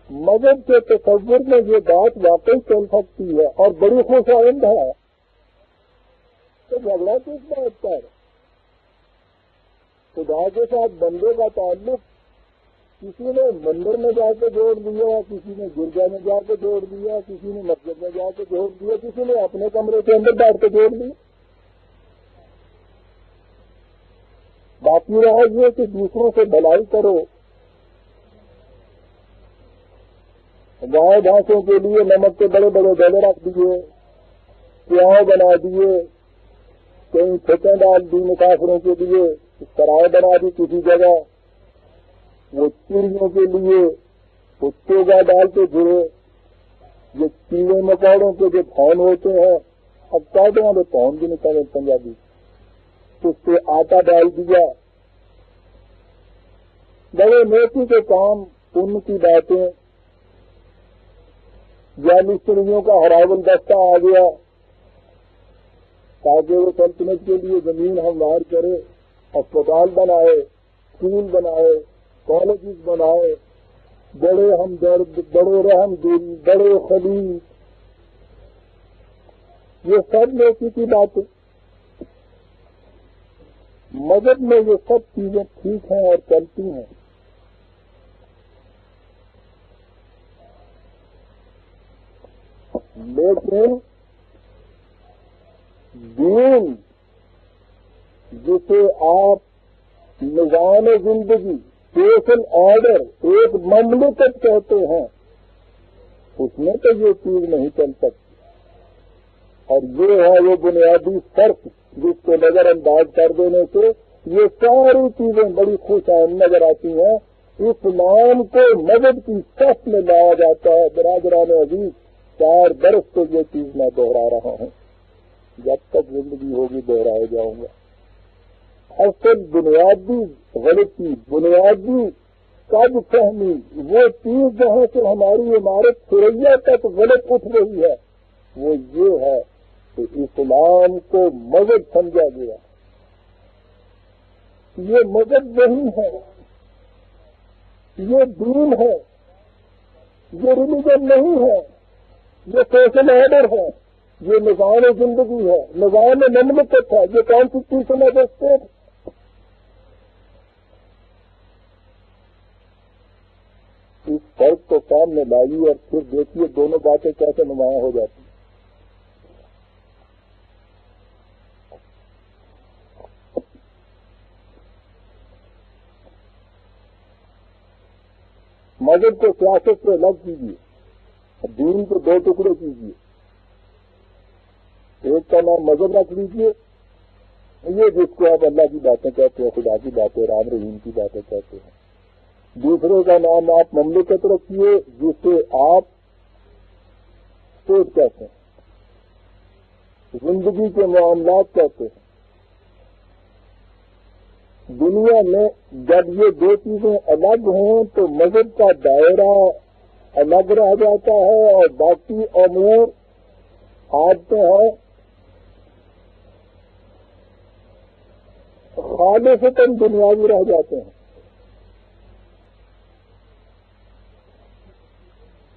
مذہب کے تصور میں یہ بات واقعی چل سکتی ہے اور بڑی خوش آئند ہے. تو جھگڑا کس بات کا ہے؟ خدا کے ساتھ بندے کا تعلق کسی نے مندر میں جا کے جوڑ دیا, کسی نے گرجا میں جا کے جوڑ دیا, کسی نے مسجد میں جا کے جوڑ دیا, کسی نے اپنے کمرے کے اندر بیٹھ کے جوڑ دیا. باقی رہا یہ کہ دوسروں سے بھلائی کرو, گائے بھینسوں کے لیے نمک کے بڑے بڑے ڈلے رکھ دیے، پیاؤں بنا دیے، کہیں چھتیں ڈال دی مسافروں کے لیے، سرائے بنا دی کسی جگہ، وہ چڑیوں کے لیے وہ چوگا ڈال کے پھرے، یہ کیڑے مکوڑوں کے جو پھون ہوتے ہیں، اب کہتے ہیں پھون بھی نکلے پنجابی، اس پہ آٹا ڈال دیا۔ بڑے نیکی کے کام، ان کی باتیں، یا مستریوں کا ہراول دستہ آ گیا تاکہ وہ سلطنت کے لیے زمین ہموار کرے، اسپتال بنائے، اسکول بنائے، کالجز بنائے، بڑے ہمدرد، بڑے رحم دل، بڑے خلیق، یہ سب نیکی کی باتیں۔ مذہب میں یہ سب چیزیں ٹھیک ہیں اور چلتی ہیں، لیکن دین جسے آپ نظام زندگی، سوشل آرڈر، ایک مملکت کہتے ہیں، اس میں تو یہ چیز نہیں چل سکتی، اور یہ ہے وہ بنیادی فرق جس کو نظر انداز کر دینے سے یہ ساری چیزیں بڑی خوش آئند نظر آتی ہیں۔ اسلام کو مذہب کی صف میں لایا جاتا ہے۔ برادران عزیز، 4 برس سے یہ چیز میں دوہرا رہا ہوں، جب تک زندگی ہوگی دوہرائے جاؤں گا۔ اصل بنیادی غلطی، بنیادی قد فہمی، وہ چیز جہاں سے ہماری عمارت ثریا تک غلط اٹھ رہی ہے، وہ یہ ہے کہ اسلام کو مذہب سمجھا گیا۔ یہ مذہب نہیں ہے، یہ دین ہے، یہ ریلیجن نہیں ہے، یہ سوشل آرڈر ہے، یہ نظام زندگی ہے، نظام مملکت ہے، یہ کانسٹیٹیوشن آف اسٹیٹ۔ اس فرق کو سامنے لائیے اور پھر دیکھیے دونوں باتیں کیسے نمایاں ہو جاتی ہیں۔ مذہب کو سیاست سے الگ کیجیے، دین کو 2 ٹکڑے کیجیے، ایک کا نام مذہب رکھ لیجیے، یہ جس کو آپ اللہ کی باتیں کہتے ہیں، خدا کی باتیں، رام رحیم کی باتیں کہتے ہیں۔ دوسرے کا نام آپ مملکت رکھیے، جسے آپ اسٹیٹ کہتے ہیں، زندگی کے معاملات کہتے ہیں۔ دنیا میں جب یہ 2 چیزیں الگ ہوں تو مذہب کا دائرہ الگ رہ جاتا ہے اور باقی امور عادتیں ہیں خالصتاً دنیاوی رہ جاتے ہیں۔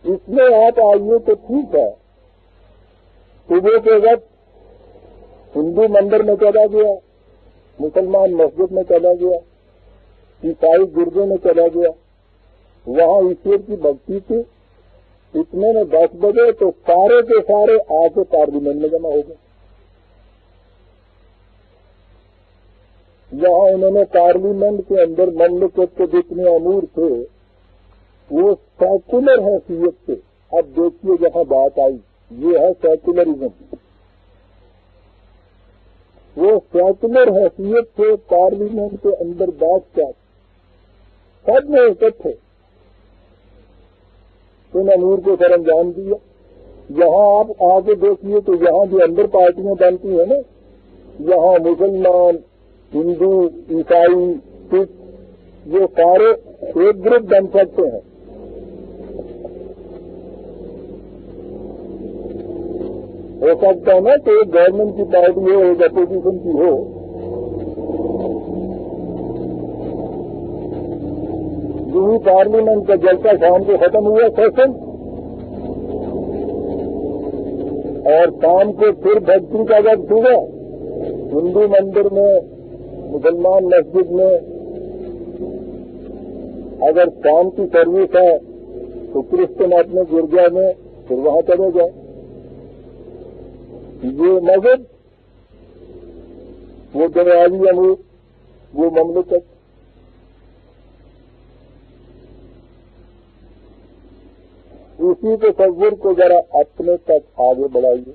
اس میں آپ آئیے تو ٹھیک ہے، صبح کے وقت ہندو مندر میں چلا گیا، مسلمان مسجد میں چلا گیا، عیسائی گرجے میں چلا گیا، وہاں ایشور کی بھکتی تھی، اتنے میں 10 بجے تو سارے کے سارے آ کے پارلیمنٹ میں جمع ہو گئے۔ یہاں انہوں نے پارلیمنٹ کے اندر مملکت کے جتنے امور تھے وہ سیکولر حیثیت سے، اب دیکھیے جہاں بات آئی یہ ہے سیکولرزم، وہ سیکولر حیثیت سے پارلیمنٹ کے اندر بیٹھ کر سب نے اکٹھے ان امور کو سر انجام دیا۔ یہاں آپ آگے دیکھیے تو یہاں جو اندر پارٹیاں بنتی ہیں نا، یہاں مسلمان، ہندو، عیسائی، سکھ، یہ سارے ایک گروپ بن سکتے ہیں۔ ہو سکتا ہے نا کہ ایک گورنمنٹ کی پارٹی ہو، ایک اپوزیشن کی ہو، یہی پارلیمنٹ کا جلسہ شام کو ختم ہوا سیشن، اور شام کو پھر بھکتی کا وقت ہوا، ہندو مندر میں، مسلمان مسجد میں، اگر شام کی سروس ہے تو کرسچن اپنے گرجا میں پھر وہاں چلے جائے۔ یہ مذہب، وہ دنیاوی امور، وہ مملکت۔ اسی تصور کو ذرا اپنے تک آگے بڑھائیے.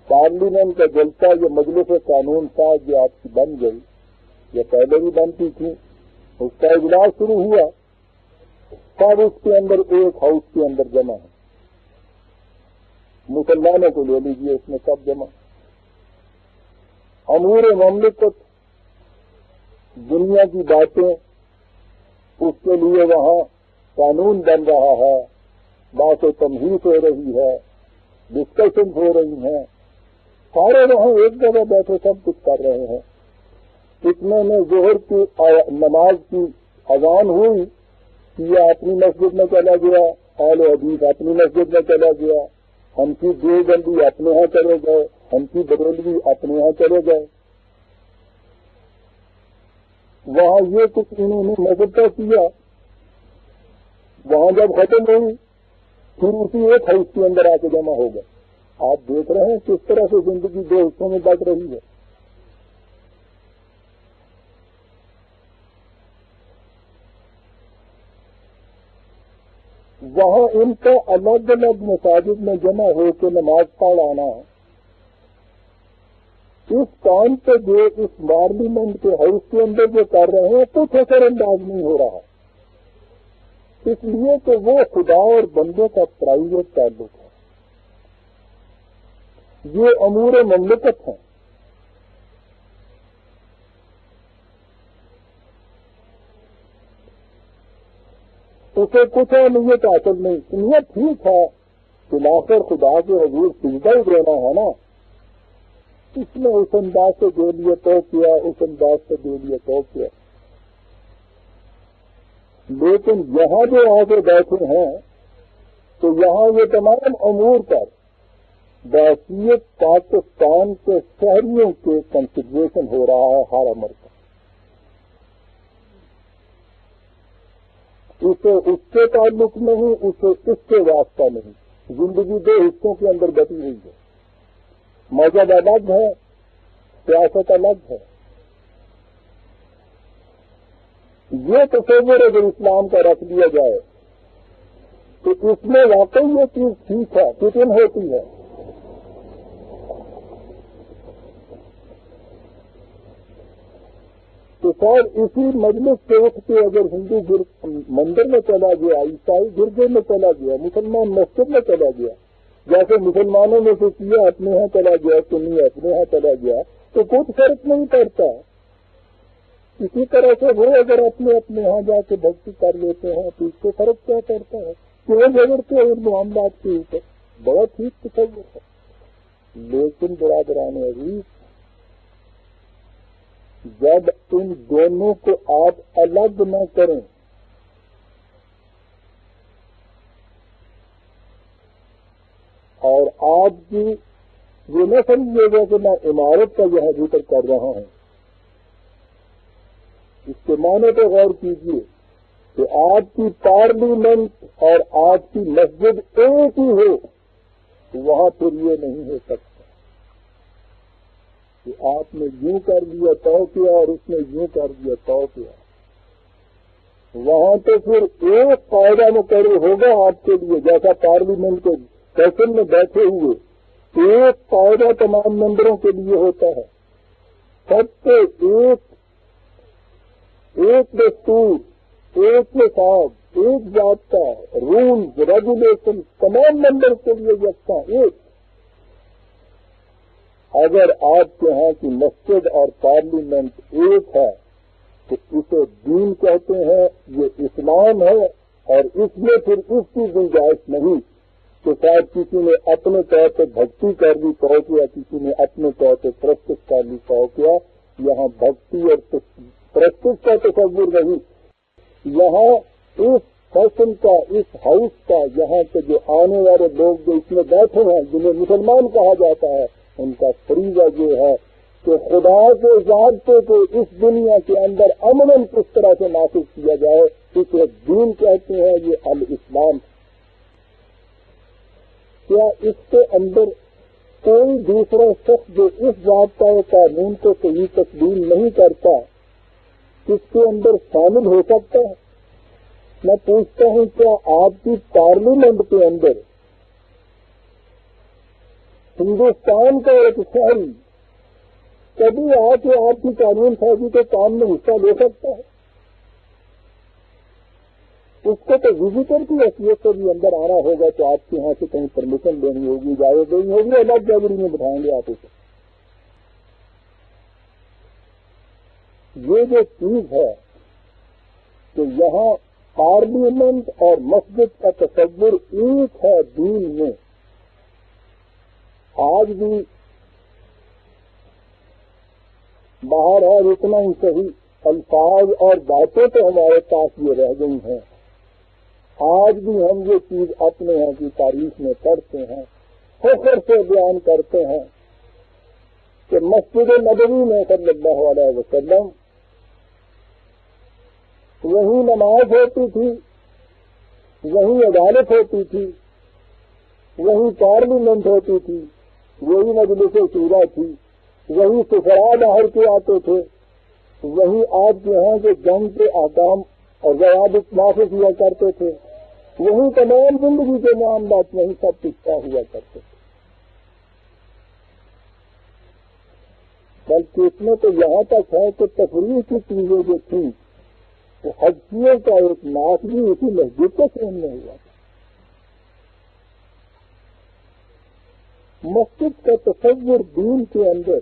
پارلیمنٹ کا جلسہ یہ مجلس قانون ساز جو آپ کی بن گئی، یہ پہلے بھی بنتی تھی، اس کا اجلاس شروع ہوا، سب اس کے اندر ایک ہاؤس کے اندر جمع ہے. مسلمانوں کو لے لیجیے، اس میں سب جمع. امور مملکت، دنیا کی باتیں، اس کے لیے وہاں قانون بن رہا ہے، بات و تمہید ہو رہی ہے، ڈسکشن ہو رہی ہیں، سارے وہاں ایک جگہ بیٹھے سب کچھ کر رہے ہیں. اتنے میں ظہر کی نماز کی اذان ہوئی کہ یہ اپنی مسجد میں چلا گیا، اہل حدیث اپنی مسجد میں چلا گیا، ہم کی دیوبندی اپنے ہاں چلے گئے، ہم کی بریلوی اپنے ہاں چلے گئے. وہاں یہ کچھ انہوں نے مذہب کیا. وہاں جب ختم ہوئی پھر اسی ایک ہاؤس کے اندر آ کے جمع ہو گئے. آپ دیکھ رہے ہیں کس طرح سے زندگی دو حصوں میں بٹ رہی ہے. وہاں ان کا الگ الگ مساجد میں جمع ہو کے نماز پڑھانا، اس کام پہ جو اس پارلیمنٹ کے ہاؤس کے اندر جو کر رہے ہیں کچھ اثر انداز نہیں ہو رہا، اس لیے کہ وہ خدا اور بندے کا پرائیویٹ تعلق ہے. یہ امور مملکت ہیں. اسے کچھ نیت حاصل نہیں. نیت ٹھیک ہے کہ آخر خدا کے حضور سجدہ ہی دینا ہے نا، اس نے اس انداز سے دے لیے تو کیا، اس انداز سے دے لیے تو کیا. لیکن یہاں جو آگے بیٹھے ہیں تو یہاں یہ تمام امور پر بحیثیت پاکستان کے شہریوں کے کنسیڈریشن ہو رہا ہے ہر عمر کا. اسے اس کے تعلق نہیں، اسے اس کے واسطہ نہیں. زندگی دو حصوں کے اندر بٹی ہوئی ہے. مذہب الگ ہے، سیاست الگ ہے. یہ تصور اگر اسلام کا رکھ دیا جائے تو اس میں واقعی یہ چیز ٹھیک ہے، فٹن ہوتی ہے. تو سر اسی مجلس سے اٹھ کے اگر ہندو مندر میں چلا گیا، عیسائی گرجے میں چلا گیا، مسلمان مسجد میں چلا گیا، جیسے مسلمانوں میں سے کیا اپنے ہاں چلا گیا، سنی اپنے ہاں چلا گیا، تو کچھ فرق نہیں پڑتا. اسی طرح سے وہ اگر اپنے اپنے ہاں جا کے بھکتی کر لیتے ہیں تو اس سے فرق کیا پڑتا ہے؟ کیوں جگڑتے ہیں ان معاملات کے اوپر؟ بڑا ٹھیک تصور ہے. لیکن برادران عزیز، جب ان دونوں کو آپ الگ نہ کریں اور آپ کی یہ نہ سمجھیے گا کہ میں عمارت کا یہاں ذکر کر رہا ہوں، اس کے معنی پہ غور کیجیے کہ آپ کی پارلیمنٹ اور آپ کی مسجد ایک ہی ہو تو وہاں پھر یہ نہیں ہو سکتا کہ آپ نے یوں کر دیا تو کیا اور اس نے یوں کر دیا تو کیا. وہاں تو پھر ایک قاعدہ مقرر ہوگا آپ کے لیے، جیسا پارلیمنٹ کے سیشن میں بیٹھے ہوئے ایک قاعدہ تمام ممبروں کے لیے ہوتا ہے. سب سے ایک دستور، ایک نصاب، ایک ضابطہ، رولز ریگولیشن تمام ممبر کے لیے یکساں ایک. اگر آپ کے ہاں کی مسجد اور پارلیمنٹ ایک ہے تو اسے دین کہتے ہیں، یہ اسلام ہے. اور اس میں پھر اس کی گنجائش نہیں کہ شاید کسی نے اپنے طور پہ بھکتی کر لی تو کیا، کسی نے اپنے طور پہ پرستش کر لی تو کیا. یہاں بھکتی اور پرستش کا تصور نہیں. یہاں اس فیشن کا، اس ہاؤس کا، یہاں کے جو آنے والے لوگ جو اس میں بیٹھے ہیں جنہیں مسلمان کہا جاتا ہے، ان کا فریضہ یہ ہے کہ خدا کے ضابطے کو اس دنیا کے اندر امن کس طرح سے نافذ کیا جائے. اسے دین کہتے ہیں، یہ الاسلام. کیا اس کے اندر کوئی دوسرا شخص جو اس ضابطۂ قانون کو صحیح تسلیم نہیں کرتا اس کے اندر شامل ہو سکتا ہے؟ میں پوچھتا ہوں کیا آپ کی پارلیمنٹ کے اندر ہندوستان کا ایک شہری کبھی آ کے آپ کی قانون سازی کے کام میں حصہ لے سکتا ہے؟ اس کو تو وزٹر کی حیثیت سے بھی اندر آنا ہوگا تو آپ کے یہاں سے کہیں پرمیشن لینی ہوگی، اجازت دینی ہوگی، الگ گیلری میں بٹھائیں گے آپ اسے۔ یہ جو چیز ہے کہ یہاں پارلیمنٹ اور مسجد کا تصور ایک ہے دین میں، آج بھی باہر ہے اتنا ہی صحیح الفاظ اور باتیں تو ہمارے پاس یہ رہ گئی ہیں، آج بھی ہم یہ چیز اپنے یہاں کی تاریخ میں پڑھتے ہیں، فخر سے بیان کرتے ہیں کہ مسجد نبوی میں صلی اللہ علیہ وسلم وہیں نماز ہوتی تھی، وہیں عدالت ہوتی تھی، وہیں پارلیمنٹ ہوتی تھی، وہی مجلس شورا تھی، وہی سفراء باہر کے آتے تھے، وہی آپ کے یہاں کے جنگ کے احکام اور ضوابط نافذ ہوا کرتے تھے، وہی تمام زندگی کے معاملات وہیں سب کچھ طے ہوا کرتے تھے۔ بلکہ اس میں تو یہاں تک ہے کہ تفریح کی چیزیں جو تھیں وہ حجیوں کا ایک ناچ بھی اسی مسجد کے سامنے ہوا تھا۔ مسجد کا تصور دین کے اندر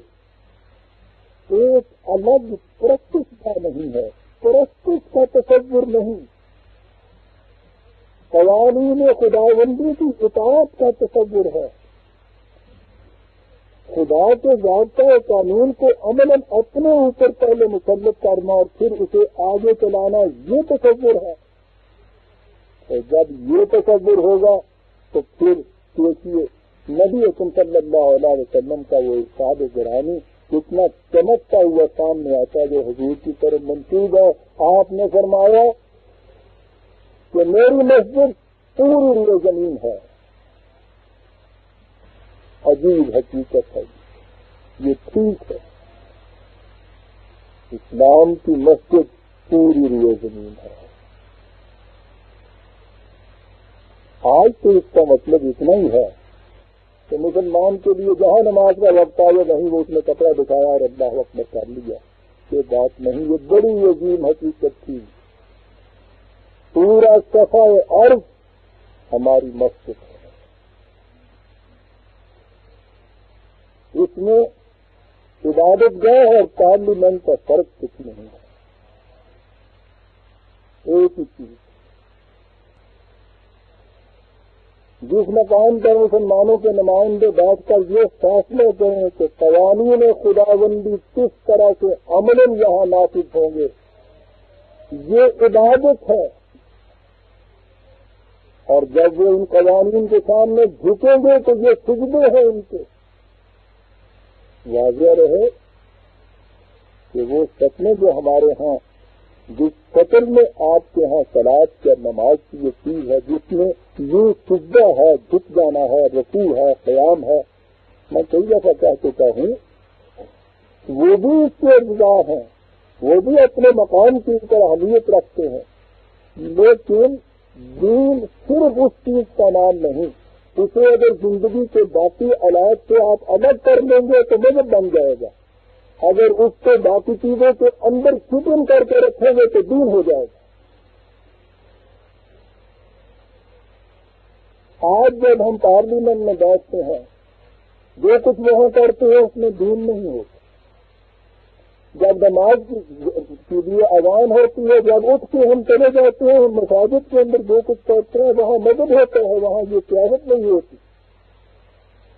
ایک الگ پریکٹس کا نہیں ہے، پریکٹس کا تصور نہیں، قوانین خداوندی کی اطاعت کا تصور ہے، خدا کے ضابطہ قانون کو عملاً اپنے اوپر پہلے مسلط کرنا اور پھر اسے آگے چلانا، یہ تصور ہے۔ اور جب یہ تصور ہوگا تو پھر دیکھیے نبی اکرم صلی اللہ علیہ وسلم کا وہ ارشاد گرامی کتنا چمکتا ہوا سامنے آتا ہے جو حضور کی طرف منسوب ہے۔ آپ نے فرمایا کہ میری مسجد پوری روئے زمین ہے۔ عجیب حقیقت ہے، یہ ٹھیک ہے، اسلام کی مسجد پوری روئے زمین ہے۔ آج تو اس کا مطلب اتنا ہی ہے کہ مسلمان کے لیے جہاں نماز کا وقت آئے وہیں وہ اس نے کپڑا دکھایا اور اللہ اکبر کر لیا، یہ بات نہیں، یہ بڑی عظیم حقیقت تھی۔ پورا صفحہ عرض ہماری مسجد ہے، اس میں عبادت گاہ اور پارلیمنٹ کا فرق کچھ نہیں ہے، ایک ہی چیز۔ جس مقام پر مسلمانوں کے نمائندے بیٹھ کر یہ فیصلے کریں کہ قوانین خداوندی کس طرح سے عملاً یہاں نافذ ہوں گے، یہ عبادت ہے، اور جب وہ ان قوانین کے سامنے جھکیں گے تو یہ سجدے ہیں ان کے۔ واضح رہے کہ وہ سچ میں جو ہمارے ہاں جس شکل میں آپ کے ہاں صلاۃ یا نماز کی یہ چیز ہے جس میں یہ سجدہ ہے، جھک جانا ہے، رکوع ہے، قیام ہے، میں کئی دفعہ کہہ چکا ہوں، وہ بھی اس کے اجزاء ہیں، وہ بھی اپنے مقام کی اوپر اہمیت رکھتے ہیں، لیکن دین صرف اس چیز کا نام نہیں، اسے اگر زندگی کے باقی علائق سے آپ الگ کر لیں گے تو مذہب بن جائے گا، اگر اس کو باقی چیزوں کے اندر چھپن کر کے رکھیں گے تو دین ہو جائے گا۔ آج جب ہم پارلیمنٹ میں بیٹھتے ہیں جو کچھ وہاں کرتے ہیں اس میں دین نہیں ہوتا، جب نماز کے لیے اذان ہوتی ہے، جب اٹھ کے ہم چلے جاتے ہیں مساجد کے اندر جو کچھ کرتے ہیں وہاں مذہب ہوتا ہے، وہاں یہ سیاست نہیں ہوتی،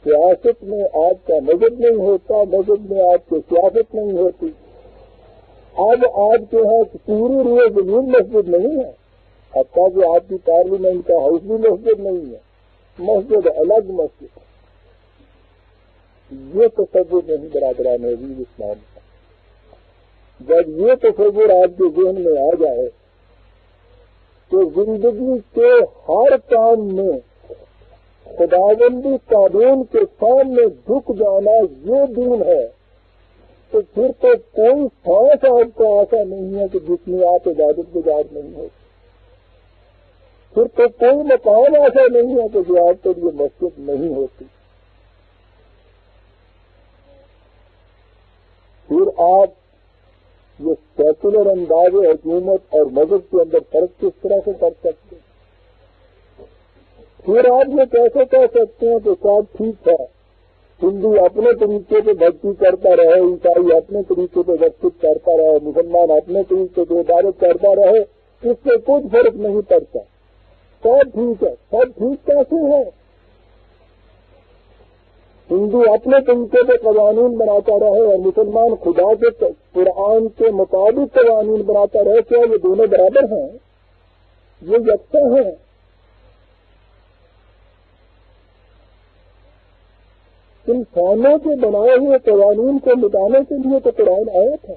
سیاست میں آپ کا مذہب نہیں ہوتا، مذہب میں آپ کی سیاست نہیں ہوتی۔ اب آپ کے یہاں پوری روئے زمین مسجد نہیں ہے، حتیٰ کہ آپ کی پارلیمنٹ کا ہاؤس بھی مسجد نہیں ہے، مسجد الگ مسجد ہے۔ یہ تصور نہیں برادران عزیز اسلام کا۔ جب یہ تصور آپ کے ذہن میں آ جائے تو زندگی کے ہر کام میں خداوندی قانون کے سامنے جھک جانا یہ دین ہے، تو پھر تو کوئی سانس آپ کا ایسا نہیں ہے کہ جس میں آپ عبادت گزار نہیں ہوتی۔ پھر تو کوئی مقام ایسا نہیں ہے کہ جو آپ کے لیے مسجد نہیں ہوتی. پھر آپ یہ سیکولر انداز حکومت اور مذہب کے اندر فرق کس طرح سے کر سکتے ہیں؟ پھر آپ یہ کیسے کہہ سکتے ہیں کہ سب ٹھیک ہے، ہندو اپنے طریقے سے بھکتی کرتا رہے، عیسائی اپنے طریقے سے وقت کرتا رہے، مسلمان اپنے طریقے سے عبادت کرتا رہے، اس سے کچھ فرق نہیں پڑتا، سب ٹھیک ہے. سب ٹھیک کیسے ہے؟ ہندو اپنے طریقے سے قوانین بناتا رہے اور مسلمان خدا کے قرآن کے مطابق قوانین بناتا رہے، کیا یہ دونوں برابر ہیں؟ یہ یکساں ہیں؟ انسانوں کے بنائے ہوئے قوانین کو مٹانے کے لیے تو قرآن آیا تھا.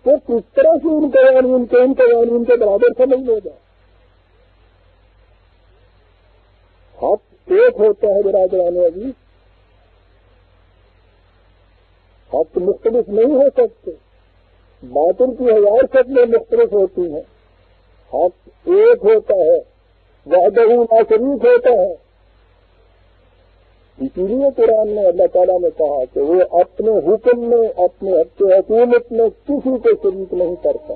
تو کس طرح سے ان قوانین کے برابر سمجھ لے گا؟ حق ایک ہوتا ہے برادران عزیز، حق مختلف نہیں ہو سکتے، باطل کی 1000 شکلیں مختلف ہوتی ہیں. حق ایک ہوتا ہے، وحدہ لا شریک ہوتا ہے. اسی لیے قرآن میں اللہ تعالیٰ نے کہا کہ وہ اپنے حکم میں، اپنے حق حکومت میں کسی کو شریک نہیں کرتا.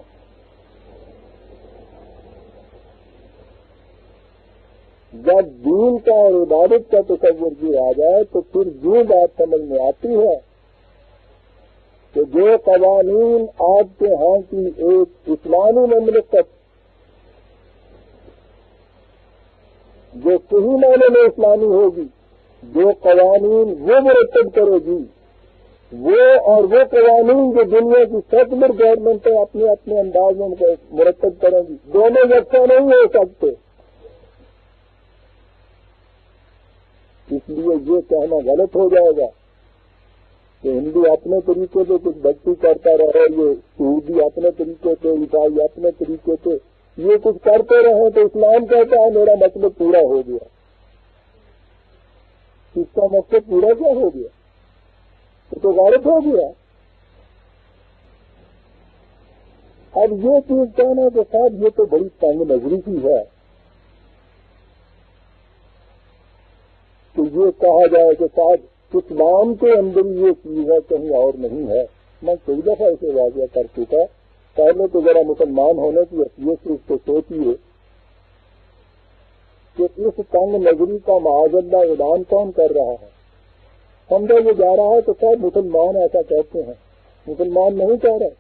جب دین کا اور عبادت کا تصور بھی آ جائے تو پھر یہ بات سمجھ میں آتی ہے کہ جو قوانین آپ کے ہاں کی ایک اسلامی مملکت جو صحیح معنی میں اسلامی ہوگی، جو قوانین وہ مرتب کرے گی، وہ اور وہ قوانین جو دنیا کی سیکولر گورنمنٹیں اپنے اپنے انداز میں مرتب کریں گی، دونوں یکساں نہیں ہو سکتے. اس لیے یہ کہنا غلط ہو جائے گا کہ ہندو اپنے طریقے سے کچھ بھکتی کرتا رہے، یہ یہودی اپنے طریقے سے، عیسائی اپنے طریقے سے یہ کچھ کرتے رہے تو اسلام کہتا ہے میرا مطلب پورا ہو گیا. اس کا مقصد پورا کیا ہو گیا؟ یہ تو غلط ہو گیا. اب یہ چیز کہنا کہ صاحب یہ تو بڑی تنگ نظری کی ہے کہ یہ کہا جائے کہ صاحب اسلام کے اندر یہ چیز ہے، کہیں اور نہیں ہے. میں کئی دفعہ اسے واضح کر چکا. پہلے تو ذرا مسلمان ہونے کی حیثیت سے اس کو سوچیے کہ اس تنگ نظری کا معاذ اللہ اعلان کون کر رہا ہے؟ سمجھا یہ جا رہا ہے تو شاید مسلمان ایسا کہتے ہیں، مسلمان نہیں کہہ رہے.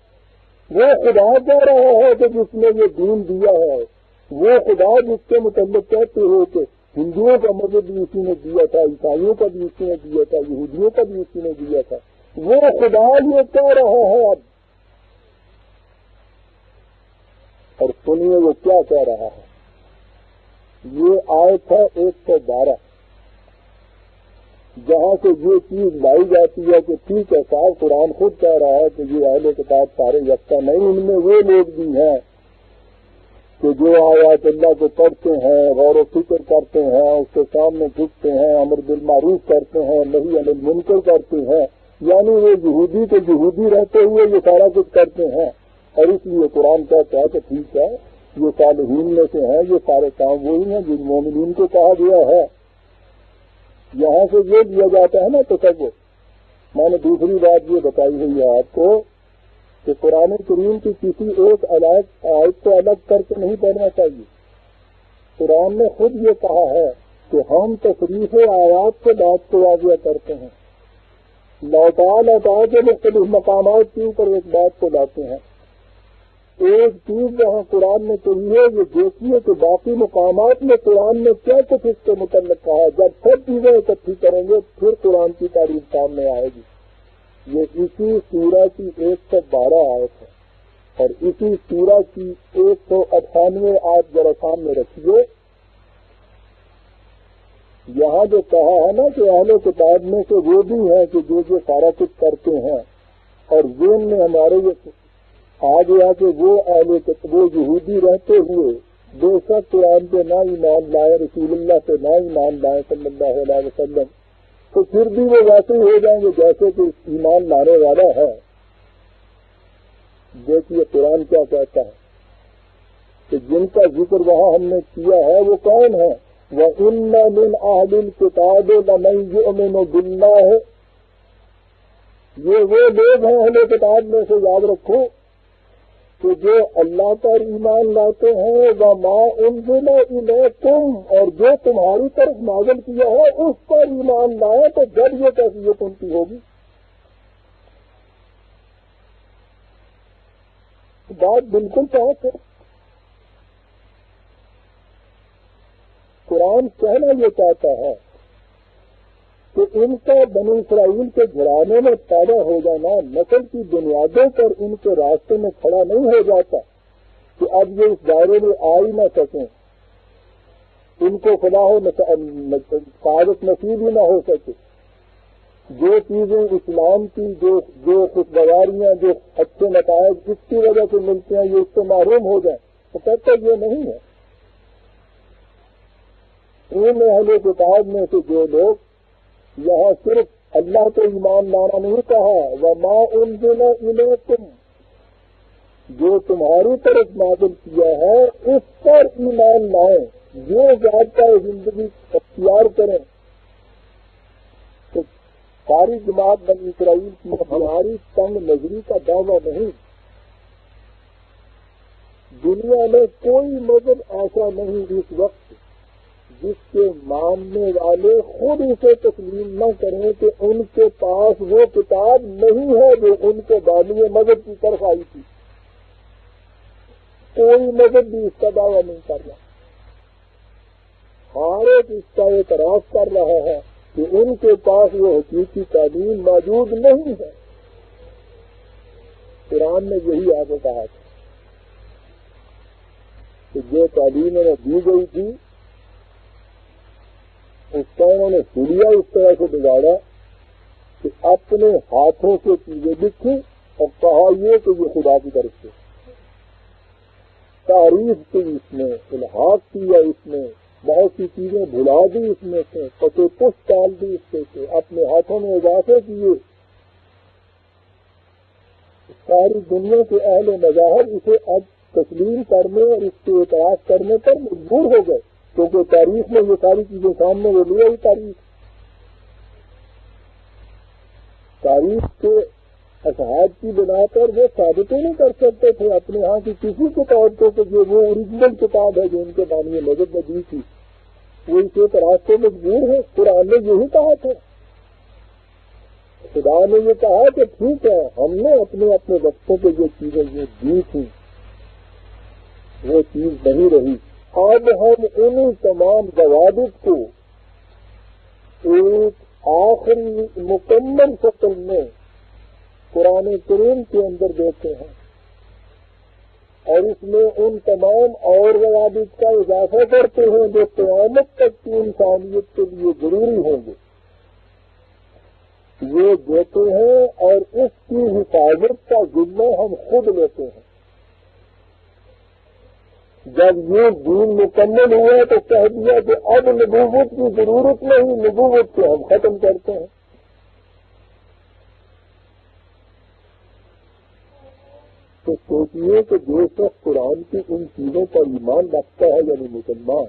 وہ خدا کہہ رہا ہے کہ جس نے یہ دین دیا ہے، وہ خدا جس کے متعلق کہتے ہو کہ ہندوؤں کا مذہب بھی اسی نے دیا تھا، عیسائیوں کا بھی اسی نے دیا تھا، یہودیوں کا بھی اسی نے دیا تھا، وہ خدا یہ کہہ رہا ہے. اب اور سنیے وہ کیا کہہ رہا ہے. یہ آیت ہے 112 جہاں سے یہ چیز لائی جاتی ہے کہ ٹھیک ہے صاحب قرآن خود کہہ رہا ہے کہ یہ اہل کتاب سارے یکساں نہیں، ان میں وہ لوگ بھی ہیں کہ جو آیات اللہ کو پڑھتے ہیں، غور و فکر کرتے ہیں، اس کے سامنے جھکتے ہیں، امر بالمعروف کرتے ہیں، نہی عن المنکر کرتے ہیں. یعنی وہ یہودی کے یہودی رہتے ہوئے یہ سارا کچھ کرتے ہیں. اور اس لیے قرآن کہتا ہے کہ ٹھیک ہے یہ صالحین میں سے ہیں، یہ سارے کام وہی ہیں جن مومنین کو کہا گیا ہے. یہاں سے یہ دیا جاتا ہے نا تصور. میں نے دوسری بات یہ بتائی ہوئی ہے آپ کو کہ قرآن کریم کی کسی ایک آیت کو الگ کر کے نہیں پڑھنا چاہیے. قرآن نے خود یہ کہا ہے کہ ہم تصریف آیات سے بات کو واضح کرتے ہیں، لوٹا کے مختلف مقامات کے اوپر ایک بات کو لاتے ہیں. ایک چیز جہاں قرآن نے کہی ہے یہ دیکھیے کہ باقی مقامات میں قرآن نے کیا کچھ اس کے متعلق کہا ہے. جب سب چیزیں اکٹھی کریں گے پھر قرآن کی تعریف سامنے آئے گی. یہ اسی سورہ کی 112 آیت ہے اور اسی سورہ کی 198 آیت ذرا سامنے رکھیے. یہاں جو کہا ہے نا کہ اہل کتاب میں سے وہ بھی ہیں کہ جو سارا کچھ کرتے ہیں، اور ذہن میں ہمارے یہ آ گیا کہ وہ یہودی رہتے ہوئے بے شک قرآن پہ نہ ایمان لائے، رسول اللہ پہ نہ ایمان لائے صلی اللہ علیہ وسلم، تو پھر بھی وہ ویسے ہی ہو جائیں گے جیسے کہ ایمان لانے والا ہے. دیکھیے قرآن کیا کہتا ہے کہ جن کا ذکر وہاں ہم نے کیا ہے وہ کون ہے؟ وَإِنَّ مِنْ أَهْلِ الْكِتَابِ لَمَن يُؤْمِنُ بِاللَّهِ، یہ وہ لوگ ہیں اہل کتاب میں سے، یاد رکھو کہ جو اللہ پر ایمان لاتے ہیں، وَمَا أُنزِلَ إِلَيْكُمْ، اور جو تمہاری طرف نازل کیا ہے اس پر ایمان لائے، تو جب یہ کیفیت ان کی ہوگی؟ بات بالکل صاف ہے۔ قرآن کہنا یہ چاہتا ہے کہ ان کا بنی اسرائیل کے گھرانے میں پیدا ہو جانا نسل کی بنیادوں پر ان کے راستے میں کھڑا نہیں ہو جاتا کہ اب یہ اس دائرے میں آ ہی نہ سکیں، ان کو فلاح و سعادت نصیب ہی نہ ہو سکے، جو چیزیں اسلام کی جو خوشگواریاں، جو اچھے نتائج جس کی وجہ سے ملتے ہیں، یہ اس سے محروم ہو جائیں، تو کہتے یہ نہیں ہے۔ ان اہل کتاب میں سے جو لوگ یہاں صرف اللہ کو ایمان لانا نہیں کہا، وَمَا أُنزِلَ إِلَيْكُمْ، جو تمہاری طرف نازل کیا ہے اس پر ایمان لائیں، جو ذاتہ زندگی اختیار کریں۔ تو ساری جماعت بنی اسرائیل کی ہماری تنگ نظری کا دعویٰ نہیں۔ دنیا میں کوئی مذہب ایسا نہیں اس وقت جس کے ماننے والے خود اسے تسلیم نہ کریں کہ ان کے پاس وہ کتاب نہیں ہے جو ان کے بانی مذہب کی طرف آئی تھی۔ کوئی مذہب بھی اس کا دعویٰ نہیں کر رہا، ہر ایک اس کا اعتراف کر رہا ہے کہ ان کے پاس وہ حقیقی تعلیم موجود نہیں ہے۔ قرآن نے یہی آگے کہا تھا کہ جو تعلیم انہیں دی گئی تھی اس کا انہوں نے سلیا اس طرح سے بگاڑا کہ اپنے ہاتھوں سے چیزیں لکھی اور کہا یہ کہ یہ خدا کی طرف سے، تعریف کی اس میں، الحاق کیا اس میں، بہت سی چیزیں بھلا دی اس میں سے، پتے پشت ڈال دی اس سے، اپنے ہاتھوں میں اضافے کیے۔ ساری دنیا کے اہل مذاہب اسے اب تسلیم کرنے اور اس کے اعتراف کرنے پر مجبور ہو گئے، کیونکہ تاریخ میں یہ ساری چیزیں سامنے وہ لے آئی۔ تاریخ کے اسحاد کی بنا پر وہ ثابت نہیں کر سکتے تھے اپنے ہاں کی کسی کتاب کو کہ جو وہ اوریجنل کتاب ہے جو ان کے بانی مذہب میں دی تھی، وہ اس اعتراف سے مجبور ہے۔ قرآن نے یہی کہا تھا، خدا نے یہ کہا کہ ٹھیک ہے ہم نے اپنے وقتوں پہ جو چیزیں یہ دی تھیں وہ چیز نہیں رہی، اب ہم انہیں تمام ضوابط کو ایک آخری مکمل شکل میں قرآن کریم کے اندر دیتے ہیں، اور اس میں ان تمام اور ضوابط کا اضافہ کرتے ہیں جو قیامت تک کی انسانیت کے لیے ضروری ہوں گے، یہ دیتے ہیں، اور اس کی حفاظت کا ذمہ ہم خود لیتے ہیں۔ جب یہ دین مکمل ہوا تو کہہ دیا کہ اب نبوت کی ضرورت نہیں، نبوت کو ہم ختم کرتے ہیں۔ تو سوچیے کہ جو شخص قرآن کی ان چیزوں پر ایمان رکھتا ہے یعنی مسلمان،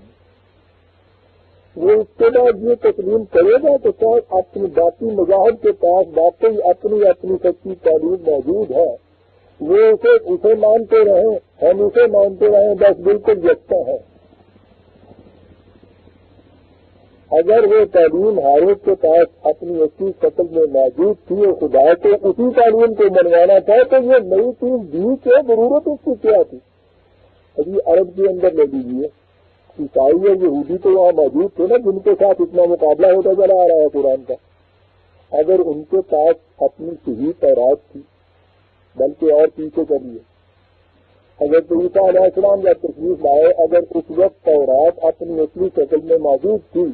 وہ اس کے بعد یہ تسلیم کرے گا کہ شاید اپنی باقی مذاہب کے پاس واقعی اپنی سچی تعلیم موجود ہے، وہ اسے مانتے رہیں، ہم اسے مانتے رہیں، بس بالکل یکساں ہے۔ اگر وہ تعلیم ہر ایک کے پاس اپنی اچھی شکل میں موجود تھی اور خدا کو اسی تعلیم کو منوانا تھا تو یہ نئی چیز دی کہ ضرورت اس کی کیا تھی؟ ابھی عرب کے اندر لے لیجیے، عیسائی اور یہودی تو وہاں موجود تھے نا، جن کے ساتھ اتنا مقابلہ ہوتا چلا آ رہا ہے قرآن کا۔ اگر ان کے پاس اپنی صحیح تورات تھی، بلکہ اور پیچھے کریے، اگر تو عیسیٰ علیہ السلام جب تشریف لائے اگر اس وقت تورات اپنی اصلی شکل میں موجود تھی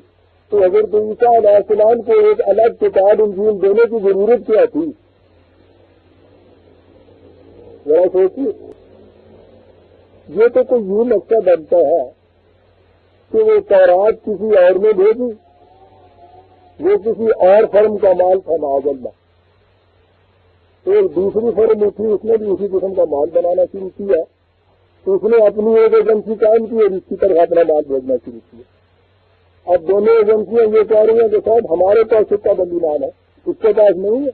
تو اگر تو عیسیٰ علیہ السلام کو ایک الگ کتاب انجیل دینے کی ضرورت کیا تھی؟ ذرا سوچیے، یہ تو کوئی یوں نقشہ بنتا ہے کہ وہ تورات کسی اور نے بھیجی، وہ کسی اور فرم کا مال تھا معاذ اللہ، ایک دوسری فرم اٹھی اس نے بھی اسی قسم کا مال بنانا شروع کیا، اس نے اپنی ایک ایجنسی قائم کی اور اس کی طرف اپنا مال بھیجنا شروع کیا۔ اب دونوں ایجنسیاں یہ کہہ رہی ہیں کہ صاحب ہمارے پاس سکہ بندی مال ہے، اس کے پاس نہیں ہے،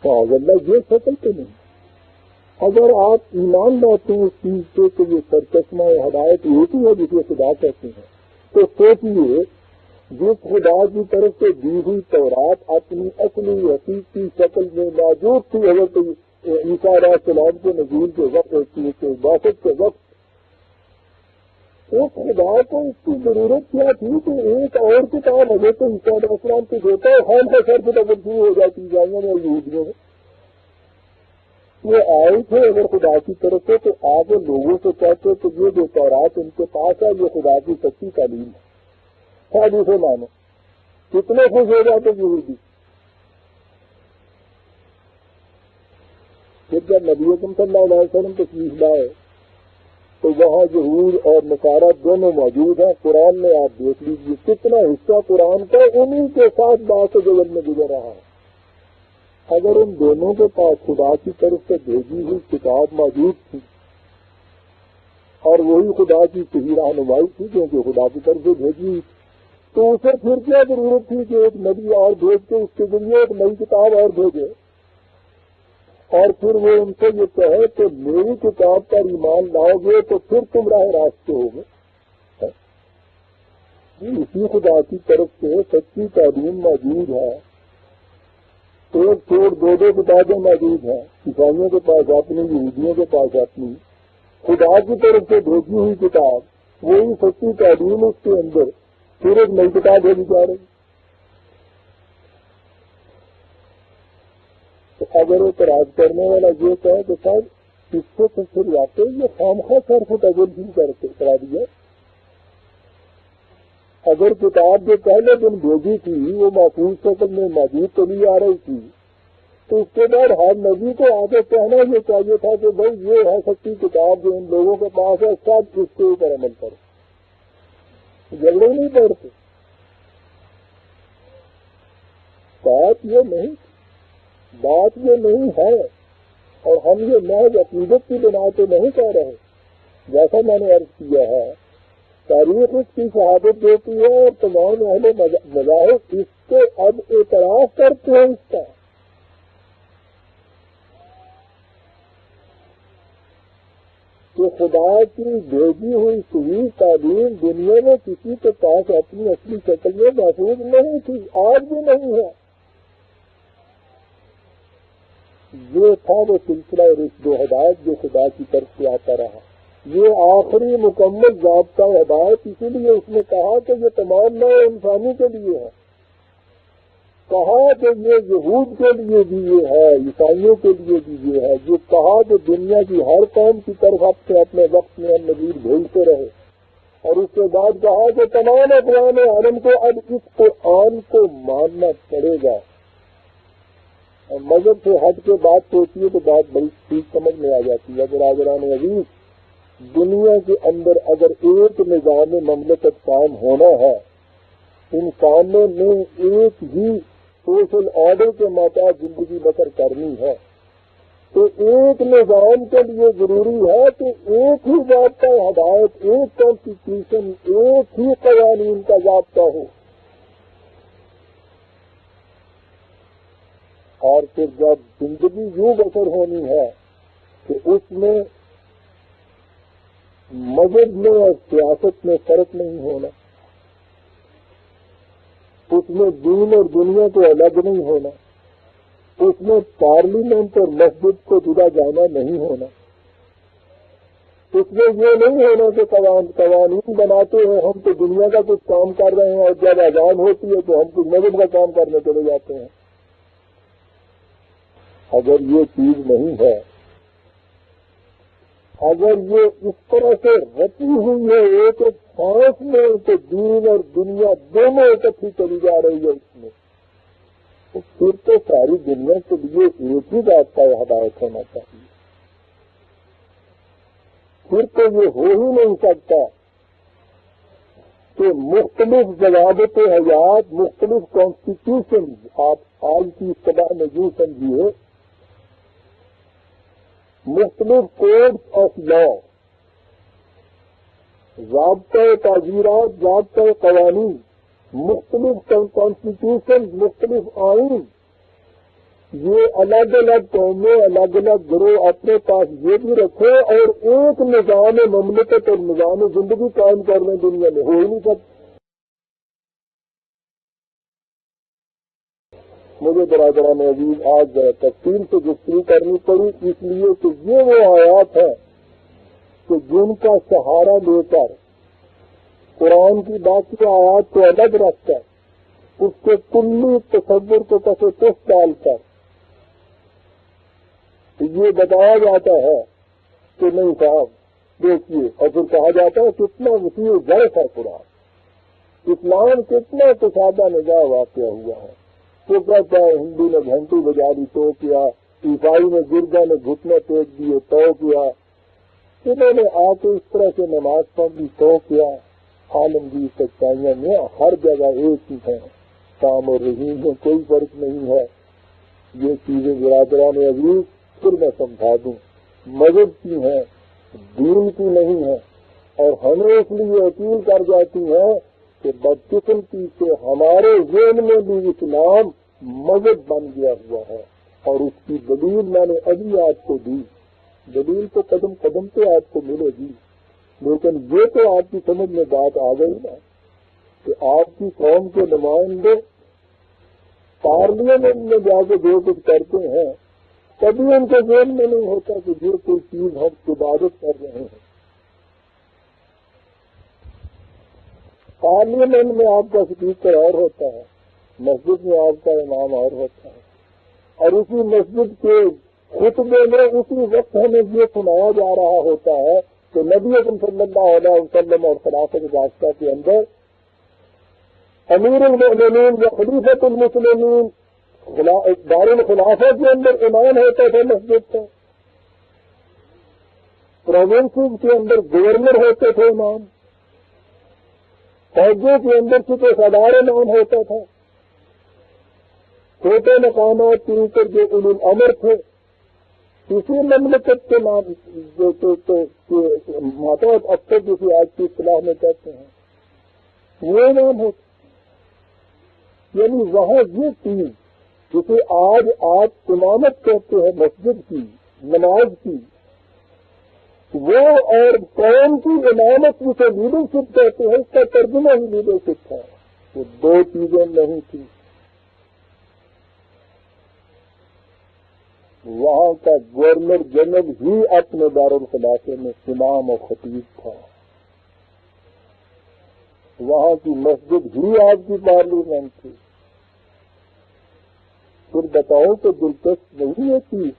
تو اللہ یہ شکل تو نہیں۔ اگر آپ ایمان لاتے ہیں اس چیز سے کہ یہ سرچشمہ ہدایت ایک ہی ہے جسے خدا کہتے ہیں، تو سوچیے جس خدا کی طرف سے دی ہوئی تورات اپنی اصلی حقیقی شکل میں موجود تھی حضرت عیسیٰ علیہ السلام کے نزول کے وقت باسط کے وقت، اس خدا کو اس کی ضرورت کیا تھی کہ ایک اور کتاب حضرت عیسیٰ علیہ السلام کو دیتا ہے، ہم کا سر پہ شروع ہو جاتی عیسائیوں میں اور یہودیوں میں۔ وہ آئے تھے اگر خدا کی طرف سے تو آگے لوگوں سے کہتے کہ یہ جو تورات ان کے پاس ہے یہ خدا کی سچی تعلیم ہے، شاید اسے مانو، کتنے خوش ہو جاتے یہودی۔ پھر جب نبی اکرم صلی اللہ علیہ وسلم تشریف لائے تو وہاں یہود اور نصارہ دونوں موجود ہیں۔ قرآن میں آپ دیکھ لیجیے کتنا حصہ قرآن کا انہی کے ساتھ بات جگت میں گزر رہا ہے۔ اگر ان دونوں کے پاس خدا کی طرف سے بھیجی ہوئی کتاب موجود تھی اور وہی خدا کی صحیح رہنمائی تھی کیونکہ خدا کی طرف سے بھیجی ہوئی، تو اسے پھر کیا ضرورت تھی کہ ایک نبی اور بھیج کے اس کے ذریعے ایک نئی کتاب اور بھیجے اور پھر وہ ان سے یہ کہے کہ میری کتاب پر ایمان لاؤ گے تو پھر تم راہ راستے ہو گے۔ اسی خدا کی طرف سے سچی تعلیم موجود ہے، ایک چھوڑ دو کتابیں موجود ہیں، عیسائیوں کے پاس اپنی، یہودیوں کے پاس اپنی، خدا کی طرف سے بھیجی ہوئی کتاب وہی سچی تعلیم، اس کے اندر پھر ایک نئی کتاب بھیجی جا رہی۔ تو اگر اعتراض کرنے والا یہ کہے کہ صاحب اس کو تو پھر جاتے یہ خامخواہ صرف تجربہ کرا دیا۔ اگر کتاب جو پہلے دن بھیجی تھی وہ محفوظ شکل میں موجود چلی آ رہی تھی تو اس کے بعد ہر نبی کو آگے کہنا یہ چاہیے تھا کہ بھائی یہ ہے سچی کتاب جو ان لوگوں کے پاس ہے، سب اس کے اوپر عمل کرو، جھگڑے نہیں پڑتے۔ بات یہ نہیں ہے، اور ہم یہ محض عقیدت کی بنا پہ نہیں کہہ رہے۔ جیسا میں نے عرض کیا ہے تاریخ اس کی شہادت دیتی ہے اور تمام اہل مذاہب اس کو اب اعتراف کرتے ہیں اس کا۔ کہ خدا کی بھیجی ہوئی صحیح تعلیم دنیا میں کسی کے پاس اپنی اصلی شکل میں محفوظ نہیں تھی، آج بھی نہیں ہے۔ یہ تھا وہ سلسلہ رشد و ہدایت جو خدا کی طرف سے آتا رہا، یہ آخری مکمل ضابطہ ہدایت، اسی لیے اس نے کہا کہ یہ تمام نئے انسانی کے لیے ہے، کہا کہ یہ یہود کے لیے بھی یہ ہے، عیسائیوں کے لیے بھی یہ ہے، جو کہا کہ دنیا کی ہر قوم کی طرف اپنے وقت میں نذیر بھیجتے رہے، اور اس کے بعد کہا کہ تمام اقوام عالم کو اب اس قرآن کو ماننا پڑے گا۔ اور مذہب سے ہٹ کے بات سوچیے تو بات بڑی ٹھیک سمجھ میں آ جاتی ہے۔ برادران عزیز، دنیا کے اندر اگر ایک نظام مملکت قائم ہونا ہے، انسانوں نے ایک ہی سوشل آرڈر کے مطابق زندگی بسر کرنی ہے، تو ایک نظام کے لیے ضروری ہے کہ ایک ہی ضابطہ ہدایت، ایک کانسٹیٹیوشن، ایک ہی قوانین کا ضابطہ ہو۔ اور پھر جب زندگی یوں بسر ہونی ہے کہ اس میں مذہب میں اور سیاست میں فرق نہیں ہونا، اس میں دین اور دنیا کو الگ نہیں ہونا، اس میں پارلیمنٹ اور مسجد کو جدا جانا نہیں ہونا، اس میں یہ نہیں ہونا کہ قوانین بناتے ہیں ہم تو دنیا کا کچھ کام کر رہے ہیں اور جب اذان ہوتی ہے تو ہم کچھ مذہب کا کام کرنے چلے جاتے ہیں۔ اگر یہ چیز نہیں ہے، اگر یہ اس طرح سے رچی ہوئی ہے ایک سانس میں کہ دین اور دنیا دونوں اکٹھی چلی جا رہی ہے اس میں، تو پھر تو ساری دنیا کے لیے ایک ہی بات کا ہدایت ہونا چاہیے۔ پھر تو یہ ہو ہی نہیں سکتا کہ مختلف ضوابط حیات، مختلف کانسٹیٹیوشن، آپ آج کی اصطلاح میں یوں سمجھیے مختلف کوڈس آف لا، ضابطۂ تعزیرات، ضابطۂ قوانین، مختلف کانسٹیٹیوشن، مختلف آئین، یہ الگ الگ قومیں، الگ الگ گروہ اپنے پاس یہ بھی رکھے اور ایک نظام مملکت اور نظام زندگی قائم کرنے دنیا میں ہو ہی نہیں سکتا۔ مجھے برادران عزیز آج تفصیل سے گفتگو کرنی پڑی، اس لیے کہ یہ وہ آیات ہیں کہ جن کا سہارا لے کر قرآن کی باقی آیات کو الگ رکھ کر اس کے کلی تصور کو پس پس ڈال کر یہ بتایا جاتا ہے کہ نہیں صاحب دیکھیے، اور پھر کہا جاتا ہے کتنا وسیع ظرف ہے قرآن، اسلام کتنا کشادہ نگاہ واقع ہوا ہے۔ تو کہتا ہے ہندو نے گھنٹی بجا دی تو کیا، عیسائی نے گرجا نے گھٹنے ٹیک دیے تو کیا، انہوں نے آ کے اس طرح سے نماز پڑھ دی تو کیا۔ عالمگیر سچائیاں میں ہر جگہ ایک ہی ہیں، کام اور رحیم میں کوئی فرق نہیں ہے۔ یہ چیزیں برادران عزیز پھر میں سمجھا دوں، مذہب کی ہیں، دین کی نہیں ہے، اور ہمیں اس لیے اپیل کر جاتی ہیں کہ بدقسمتی سے ہمارے ذہن میں بھی اسلام مذہب بن گیا ہوا ہے، اور اس کی دلیل میں نے ابھی آپ کو دی، دلیل تو قدم قدم پہ آپ کو ملے گی، لیکن یہ تو آپ کی سمجھ میں بات آ گئی نا کہ آپ کی قوم کے نمائندے پارلیمنٹ میں جا کے جو کچھ کرتے ہیں کبھی ان کے ذہن میں نہیں ہوتا کہ جو کوئی چیز ہم عبادت کر رہے ہیں۔ پارلیمنٹ میں آپ کا اسپیکر اور ہوتا ہے، مسجد میں آپ کا امام اور ہوتا ہے، اور اسی مسجد کے خطبے میں اسی وقت ہمیں یہ سنایا جا رہا ہوتا ہے کہ نبی اکرم صلی اللہ علیہ وسلم اور خلافت راستہ کے اندر امیر المؤمنین یا خلیفۃ المسلمین دار الخلافہ کے اندر امام ہوتا تھا مسجد کا، پروونسز کے اندر گورنر ہوتے تھے امام، فوجوں کے اندر چکے صدار امام ہوتا تھا، چھوٹے مقامات کے اوپر جو اولو الامر تھے اسی مملکت کے نام ماتحت افسر جسے آج کی اصطلاح میں کہتے ہیں وہ نام ہوتا، یعنی وہاں یہ چیز جسے آج آپ امامت کہتے ہیں مسجد کی، نماز کی، وہ اور قوم کی امامت جسے لیڈرشپ کہتے ہیں اس کا ترجمہ ہی لیڈرشپ ہے، وہ دو چیزیں نہیں تھی۔ وہاں کا گورنر جنرل ہی اپنے دارالخلافے میں امام و خطیب تھا، وہاں کی مسجد ہی آپ کی پارلیمنٹ تھی۔ پھر بتاؤ تو دلچسپ نہیں ہے چیز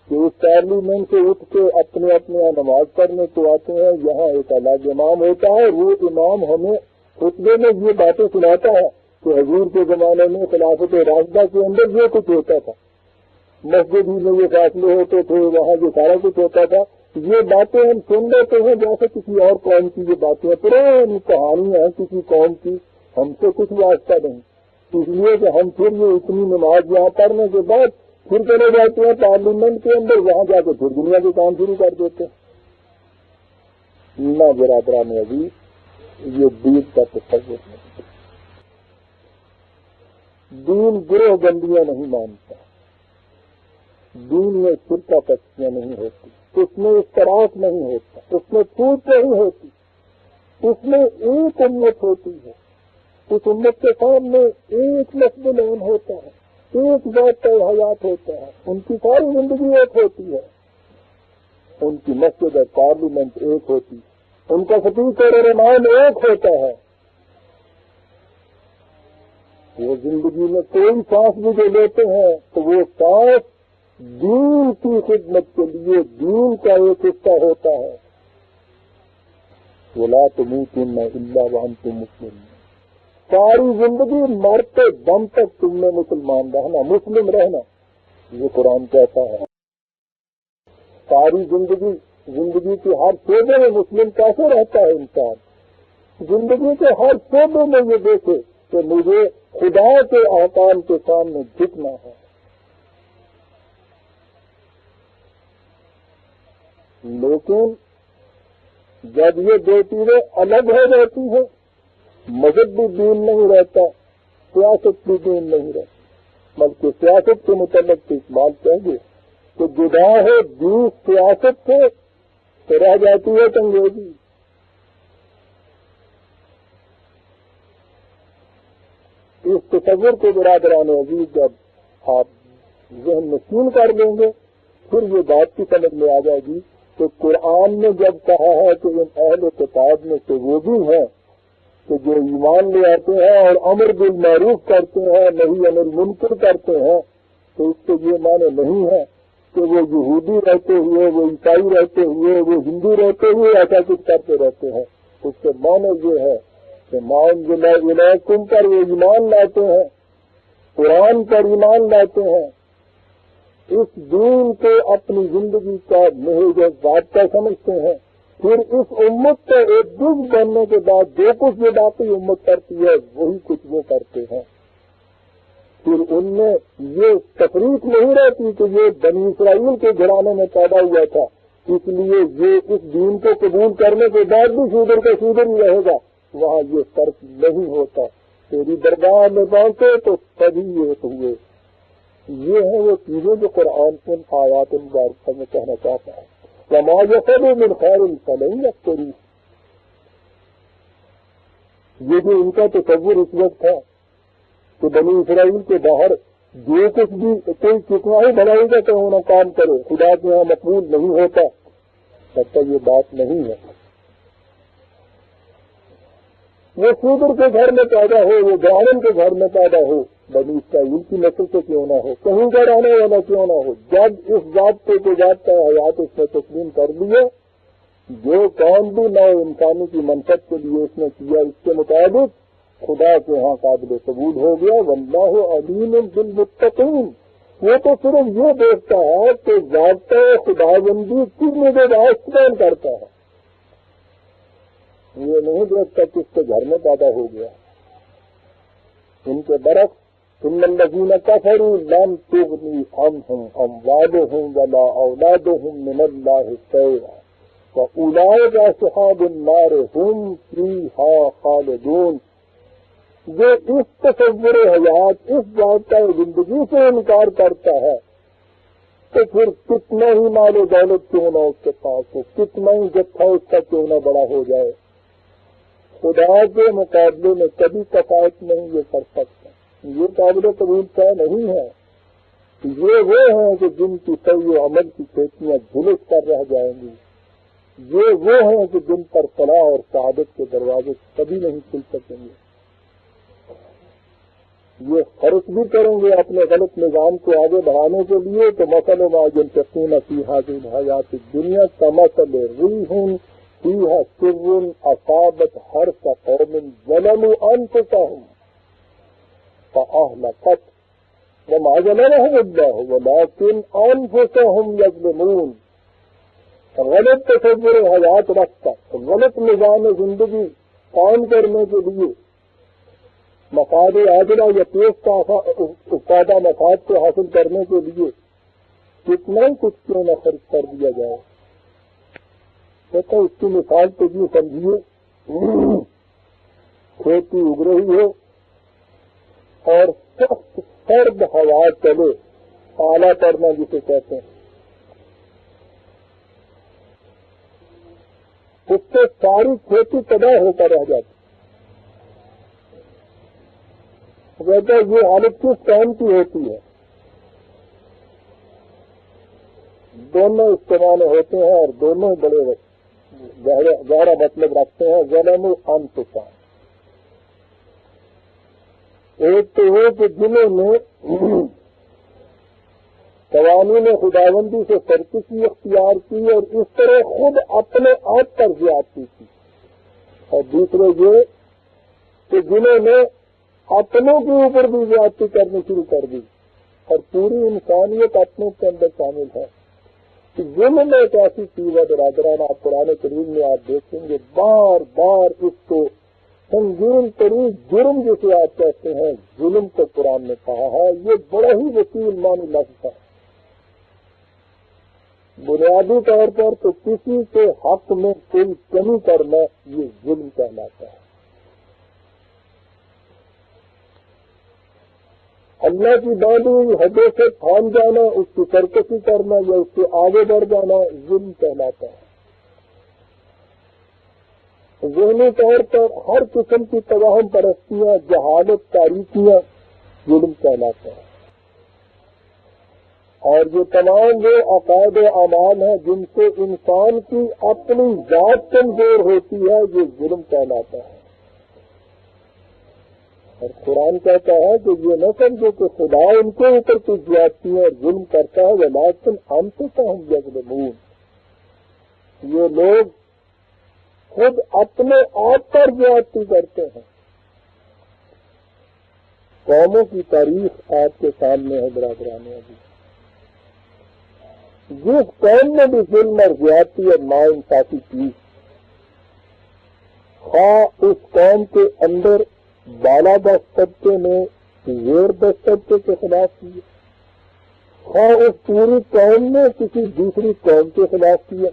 کہ اس پارلیمنٹ سے اٹھ کے اپنے اپنے یہاں نماز پڑھنے کو آتے ہیں، یہاں ایک الگ امام ہوتا ہے، وہ امام ہمیں خطبے میں یہ باتیں سناتا ہے کہ حضور کے زمانے میں خلافت راشدہ کے اندر یہ کچھ ہوتا تھا، مسجد ہی میں یہ فیصلے ہوتے تھے، وہاں یہ سارا کچھ ہوتا تھا۔ یہ باتیں ہم سن لیتے ہیں جیسے کسی اور قوم کی یہ باتیں پرانی کہانیاں ہیں کسی قوم کی، ہم سے کچھ واسطہ نہیں، اس لیے کہ ہم پھر یہ اتنی نماز یہاں پڑھنے کے بعد پھر چلے جاتے ہیں پارلیمنٹ کے اندر، وہاں جا کے پھر دنیا کے کام شروع کر دیتے ہیں۔ نہ برادران عزیز، یہ دین کا تصور نہیں، دین گروہ بندیاں نہیں مانتا، دین میں فرقہ پرستیاں نہیں ہوتی، اس میں اختلاف نہیں ہوتا، اس میں ٹوٹ نہیں ہوتی، اس میں ایک امت ہوتی ہے، اس امت کے سامنے ایک لفظ لون ہوتا ہے، ایک ذات حیات ہوتا ہے، ان کی ساری زندگی ایک ہوتی ہے، ان کی مسجد اور پارلیمنٹ ایک ہوتی ہے، ان کا اسپیکر اور امام ایک ہوتا ہے۔ وہ زندگی میں کوئی سانس بھی جو لیتے ہیں تو وہ سانس دین کی خدمت کے لیے دین کا ایک حصہ ہوتا ہے۔ وَلَا تَمُوتُنَّ إِلَّا وَأَنْتُم مُّسْلِمُونَ، ساری زندگی مرتے دم تک تم نے مسلمان رہنا، مسلم رہنا، یہ قرآن کہتا ہے۔ ساری زندگی کی ہر شعبے میں مسلم کیسے رہتا ہے انسان؟ زندگی کے ہر شعبے میں یہ دیکھے کہ مجھے خدا کے احکام کے سامنے جھکنا ہے، لیکن جب یہ دو چیزیں الگ ہو جاتی ہیں، مذہب بھی دین نہیں رہتا، سیاست بھی دین نہیں رہتا، بلکہ سیاست کے متعلق اس بات کہیں گے کہ جدا ہے دین سیاست سے تو رہ جاتی ہے چنگیزی۔ اس تصور کو برادران عزیز جب آپ ذہن نشین کر دیں گے، پھر یہ بات کی سمجھ میں آ جائے گی کہ قرآن نے جب کہا ہے کہ ان اہل کتاب میں سے وہ بھی ہیں کہ جو ایمان لے آتے ہیں اور امر بالمعروف کرتے ہیں، نہی عن المنکر کرتے ہیں، تو اس سے یہ معنی نہیں ہے کہ وہ یہودی رہتے ہوئے، وہ عیسائی رہتے ہوئے، وہ ہندو رہتے ہوئے ایسا کچھ کرتے رہتے ہیں۔ اس سے معنی یہ ہے کہ مانزل الیکم پر وہ ایمان لاتے ہیں، قرآن پر ایمان لاتے ہیں، اس دین کو اپنی زندگی کا محض ضابطہ سمجھتے ہیں، پھر اس امت کا ایک جز بننے کے بعد جو کچھ یہ باقی امت کرتی ہے وہی کچھ وہ کرتے ہیں۔ پھر ان میں یہ تفریق نہیں رہتی کہ یہ بنی اسرائیل کے گھرانے میں پیدا ہوا تھا، اس لیے یہ اس دین کو قبول کرنے کے بعد بھی شودر کا شودر ہی رہے گا، وہاں یہ فرق نہیں ہوتا۔ تیری درگاہ میں پہنچے تو سبھی ایک ہوئے۔ یہ ہیں وہ چیزیں جو قرآن ان آیات مبارکہ میں کہنا چاہتا ہے۔ وما يفعلوا من خير فلن يكفروا، یہ جو ان کا تصور اس وقت تھا کہ بنی اسرائیل کے باہر جو کچھ بھی کوئی کتنا ہی بنائے گا کہ انہیں کام کرے خدا کے یہاں مقبول نہیں ہوتا، تب تک یہ بات نہیں ہے۔ وہ شودر کے گھر میں پیدا ہو، وہ برہمن کے گھر میں پیدا ہو، بنی اسرائیل کی نسل سے کیوں نہ ہو، کہیں کا رہنے والا کیوں نہ ہو، جب اس ضابطے کو ضابطہ حیات اس نے تسلیم کر لیے، جو کام بھی نو انسانی کی منفعت کے لیے اس نے کیا اس کے مطابق خدا کے ہاں قابل قبول ہو گیا۔ واللہ علیم بالمتقین، وہ تو صرف یہ دیکھتا ہے کہ ضابطہ خدا بندی کس نگہداشت بیان کرتا ہے، یہ نہیں دیکھتا کس کے گھر میں پیدا ہو گیا۔ ان کے برعکس ان الذین کفروا لن تغنی عنہم اموالہم ولا اولادہم من اللہ شیئا واولئک اصحاب النار ہم فیہا خالدون۔ جو اس تصور حیات، اس ضابطہ زندگی سے انکار کرتا ہے تو پھر کتنا ہی مال و دولت کیوں نہ اس کے پاس ہو، کتنا ہی جتھا اس کا کیوں نہ بڑا ہو جائے، خدا کے مقابلے میں کبھی کفایت نہیں یہ کر سکتا، یہ قابل قبول کا نہیں ہے۔ یہ وہ ہیں کہ جن کی صحیح و عمل کی کھیتیاں جھلس کر رہ جائیں گی، یہ وہ ہیں کہ جن پر فلاح اور سعادت کے دروازے کبھی نہیں کھل سکیں گے۔ یہ خرچ بھی کریں گے اپنے غلط نظام کو آگے بڑھانے کے لیے تو مثل ما ينفقون في هذه الحياة الدنيا كمثل ريح فيها سر أصابت حرث قوم ظلموا أنفسهم فأهلكت وما ظلمهم الله ولكن أنفسهم يظلمون۔ غلط تصور حیات رکھ کر غلط نظام زندگی قائم کرنے کے لیے مفاد عاجلہ یا پیش کا افادہ مفاد کو حاصل کرنے کے لیے کتنا ہی کچھ کیوں نہ خرچ کر دیا جائے۔ کہتے اس کی مثال تو یہ سمجھیے کھیتی اگ رہی ہو اور سخت سرد ہوا چلے، پالا پڑنا جسے کہتے ہیں، اس سے ساری کھیتی تباہ ہو کر رہ جاتی۔ کہتے ہیں یہ حالت کس ٹائم کی ہوتی ہے؟ دونوں استعمال ہوتے ہیں اور دونوں بڑے گہرا مطلب رکھتے ہیں۔ ظلم انفسا، ایک تو وہ کہ جنہوں نے قوانین خداوندی سے سرکشی اختیار کی اور اس طرح خود اپنے آپ پر زیادتی کی، اور دوسرے یہ کہ جنہوں نے اپنوں کے اوپر بھی زیادتی کرنی شروع کر دی، اور پوری انسانیت اپنوں کے اندر شامل ہے۔ ظلم میں ایک ایسی چیز ہے برادران، آپ قرآن کریم میں آپ دیکھیں گے بار بار اس کو سنگین ترین جرم جسے آپ کہتے ہیں ظلم کو قرآن نے کہا ہے۔ یہ بڑا ہی وسیع معنی لفظ ہے، بنیادی طور پر تو کسی کے حق میں کوئی کمی کرنا یہ ظلم کہلاتا ہے۔ اللہ کی باندھی ہوئی حدوں سے تھام جانا، اس کی سرکشی کرنا یا اس سے آگے بڑھ جانا ظلم کہلاتا ہے۔ ذہنی طور پر ہر قسم کی توہم پرستیاں، جہالت، تاریکیاں ظلم کہلاتا ہے۔ اور یہ تمام وہ عقائد و اعمال ہیں جن سے انسان کی اپنی ذات کمزور ہوتی ہے، یہ ظلم کہلاتا ہے۔ اور قرآن کہتا ہے کہ یہ نہ سمجھو کہ خدا ان کے اوپر کچھ زیادتی اور ظلم کرتا ہے، ولیکن انفسہم یظلمون، یہ لوگ خود اپنے آپ پر زیادتی کرتے ہیں۔ قوموں کی تاریخ آپ کے سامنے ہے برادران عزیز۔ جس قوم میں بھی ظلم اور زیادتی اور ناانصافی کی، خواہ اس قوم کے اندر بالا دست طبقے نے زیر دست طبقے کے خلاف کیا، خواہ اس پوری قوم نے کسی دوسری قوم کے خلاف کیا،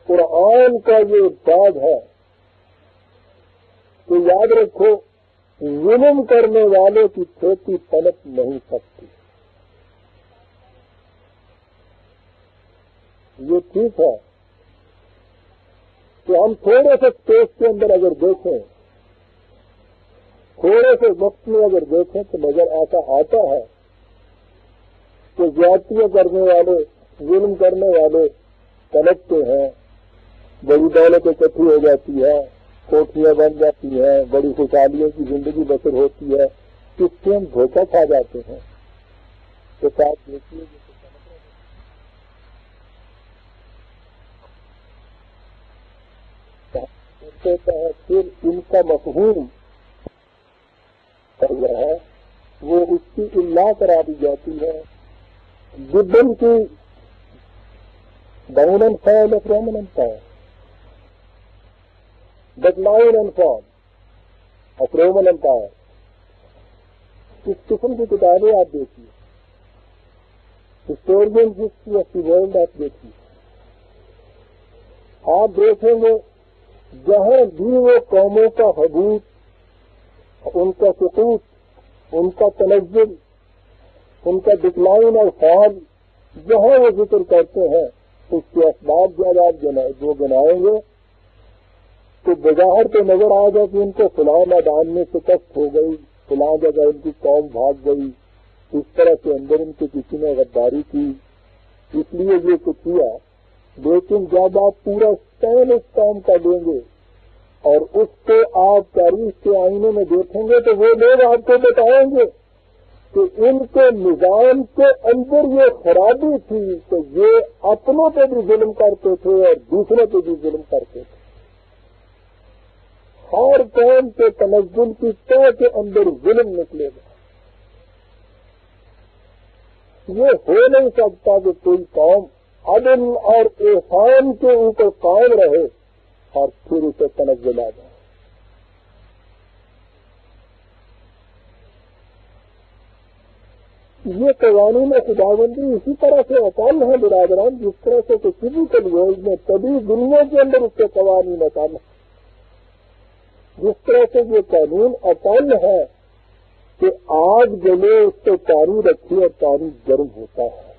قرآن کا یہ ارشاد ہے کہ یاد رکھو ظلم کرنے والوں کی کھیتی پنپ نہیں سکتی۔ یہ ٹھیک ہے کہ ہم تھوڑے سے اسپیس کے اندر اگر دیکھیں، تھوڑے سے وقت میں اگر دیکھیں تو نظر ایسا آتا ہے کہ زیادتیاں کرنے والے، ظلم کرنے والے پنپتے ہیں، بڑی دولت اکٹھی ہو جاتی ہے، کوٹھیاں بن جاتی ہیں، بڑی خوشحالیوں کی زندگی بسر ہوتی ہے، اس سے ہم دھوکہ کھا جاتے ہیں۔ تو ساتھ دیکھیے پھر ان کا مفہوم ہے وہ اس کی الا کرا دی جاتی ہے۔ گڈن کی down and fall of Roman empire, decline and fall of Roman empire, اس قسم کی کتابیں آپ دیکھیے، historian history of the world آپ دیکھیے، آپ دیکھیں گے جہاں بھی وہ قوموں کا حبوط، ان کا سقوط، ان کا تنزل، ان کا ڈکلائن اور فال جہاں وہ ذکر کرتے ہیں، اس کے اسباب جب آپ جو گنائیں گے تو بظاہر تو نظر آ گا کہ ان کو فلاں میدان میں شکست ہو گئی، فلاں جگہ ان کی قوم بھاگ گئی، اس طرح سے اندر ان کے کسی نے غداری کی، اس لیے یہ کچھ کیا۔ لیکن جب آپ پورا اسپین اس کام کا لیں گے اور اس کو آپ تاریخ کے آئینے میں دیکھیں گے تو وہ لوگ آپ کو بتائیں گے کہ ان کے نظام کے اندر یہ خرابی تھی کہ یہ اپنوں پہ بھی ظلم کرتے تھے اور دوسروں پہ بھی ظلم کرتے تھے۔ ہر قوم کے تنزل کی طے کے اندر ظلم نکلے گا۔ یہ ہو نہیں سکتا کہ کوئی قوم عدل اور احسان کے اوپر قائم رہے اور پھر اسے تنزل آ جائے۔ یہ قوانین خداوندی اسی طرح سے اٹل ہے برادران، جس طرح سے کہ فزیکل ورلڈ میں کبھی دنیا کے اندر اس کے قوانین اٹل ہے، جس طرح سے یہ قانون اٹل ہے کہ آگ جلے اس سے پانی رکھے اور پانی گرم ہوتا ہے،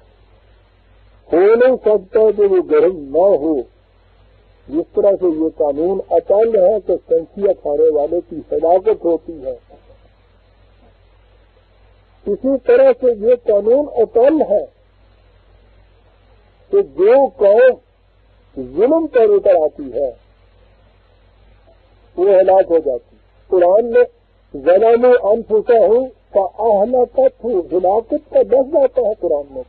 ہو نہیں سکتا کہ وہ گرم نہ ہو۔ جس طرح سے یہ قانون اٹل ہے کہ سنکھیا کھانے والے کی ہلاکت ہوتی ہے، اسی طرح سے یہ قانون اٹل ہے کہ جو قوم ظلم پر اتر آتی ہے وہ ہلاک ہو جاتی۔ قرآن میں ظلموا انفسہم فاہلکتھم، ہلاکت کا لفظ آتا ہے قرآن میں۔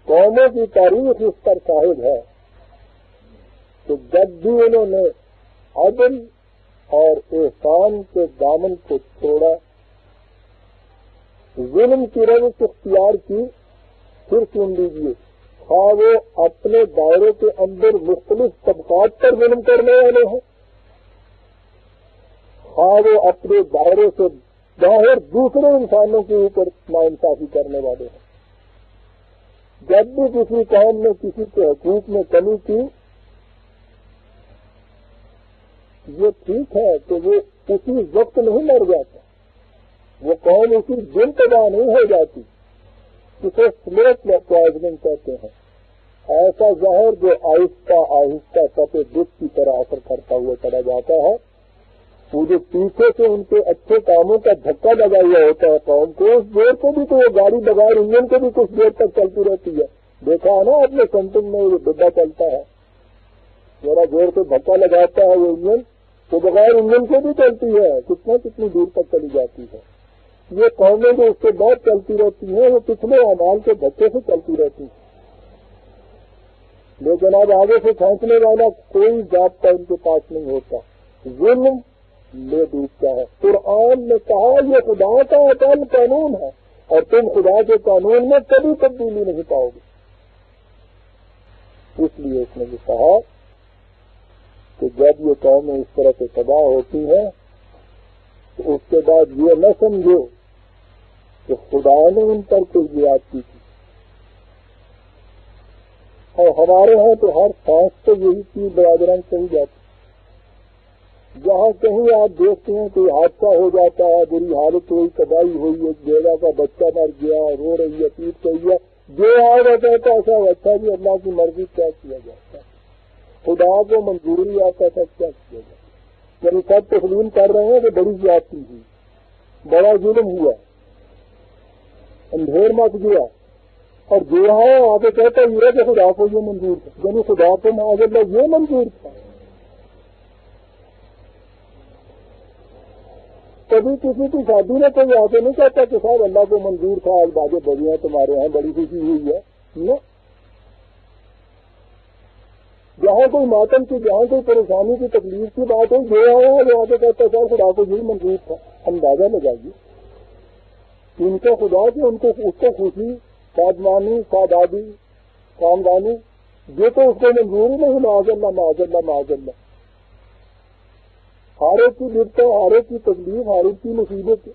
قوموں کی تاریخ اس پر شاہد ہے کہ جب بھی انہوں نے عدل اور احسان کے دامن کو چھوڑا، ظلم کی روش اختیار کی، پھر سن لیجیے، خواہ وہ اپنے دائرے کے اندر مختلف طبقات پر ظلم کرنے والے ہیں، خواہ وہ اپنے دائرے سے ظاہر دوسرے انسانوں کے اوپر ناانصافی کرنے والے ہیں. جب بھی کسی قوم نے کسی کے حقوق میں کمی کی، یہ ٹھیک ہے کہ وہ اسی وقت نہیں مر جاتا، وہ قوم اسی دن تباہ نہیں ہو جاتی. اسے سلیٹ پوائزننگ کہتے ہیں. ایسا زہر جو آہستہ آہستہ سطح دکھ کی طرح اثر کرتا ہوا چلا جاتا ہے. وہ جو پیچھے سے ان کے اچھے کاموں کا دھکا لگا ہوا ہوتا ہے قوم کو، اس دیر کو بھی تو وہ گاڑی بغیر انجن کے بھی کچھ دیر تک چلتی رہتی ہے. دیکھا ہے نا آپ نے سینٹنگ میں وہ ڈبا چلتا ہے، ذرا زور سے دھکا لگاتا ہے وہ انجن، تو بغیر انجن کے بھی چلتی ہے، کتنی دور تک چلی جاتی ہے. یہ قومیں جو اس کے بعد چلتی رہتی ہیں وہ پچھلے اعمال کے دھکے سے چلتی رہتی ہیں. لیکن اب آگے سے کھینچنے والا کوئی ضابطہ ان کے پاس نہیں ہوتا، ظلم لے ڈوبتا ہے. قرآن نے کہا یہ خدا کا اٹل قانون ہے اور تم خدا کے قانون میں کبھی تبدیلی نہیں پاؤ گے. اس لیے اس نے یہ کہا کہ جب یہ قومیں اس طرح سے تباہ ہوتی ہیں تو اس کے بعد یہ نہ سمجھو کہ خدا نے ان پر کوئی زیادتی کی. اور ہمارے ہاں تو ہر سانس تو یہی چیز برادران چلی جاتی. جہاں کہیں آپ دیکھتے ہیں کوئی حادثہ ہو جاتا ہے، بری حالت ہوئی، تباہی ہوئی، ایک بیوہ کا بچہ مر گیا، رو رہی ہے، پیٹ رہی ہے، جو آ رہتا ہے ایسا اچھا بھی اللہ کی مرضی کیا کیا جاتا ہے، خدا کو منظوری آتا تھا کیا کیا جاتا ہے. یعنی سب تسلیم کر رہے ہیں کہ بڑی زیادتی ہوئی، بڑا ظلم ہوا، اندھیر مچ گیا، اور جو ہے آگے کہتا ہے کہ خدا کو یہ منظور تھا. یعنی خدا کو معاذ اللہ یہ منظور تھا. کبھی کسی کی شادی میں کوئی آگے نہیں کہتا کہ صاحب اللہ کو منظور تھا، آج باجے بجے ہیں تمہارے یہاں، بڑی خوشی ہوئی ہے. جہاں کوئی ماتم کی، جہاں کوئی پریشانی کی، تکلیف کی بات ہو، جو آیا ہے وہ آگے کہتا ہے خدا کو یہی منظور تھا. اندازہ لگائیے ان کو خدا کی، ان کو اس کو خوشی، سادمانی، سادابی، خاندانی، یہ تو اس کو منظور ہی نہیں. معاذ اللہ معاذ اللہ معاذ اللہ. ہر ایک کی بپتا، ہر ایک کی تکلیف، ہر ایک کی مصیبت،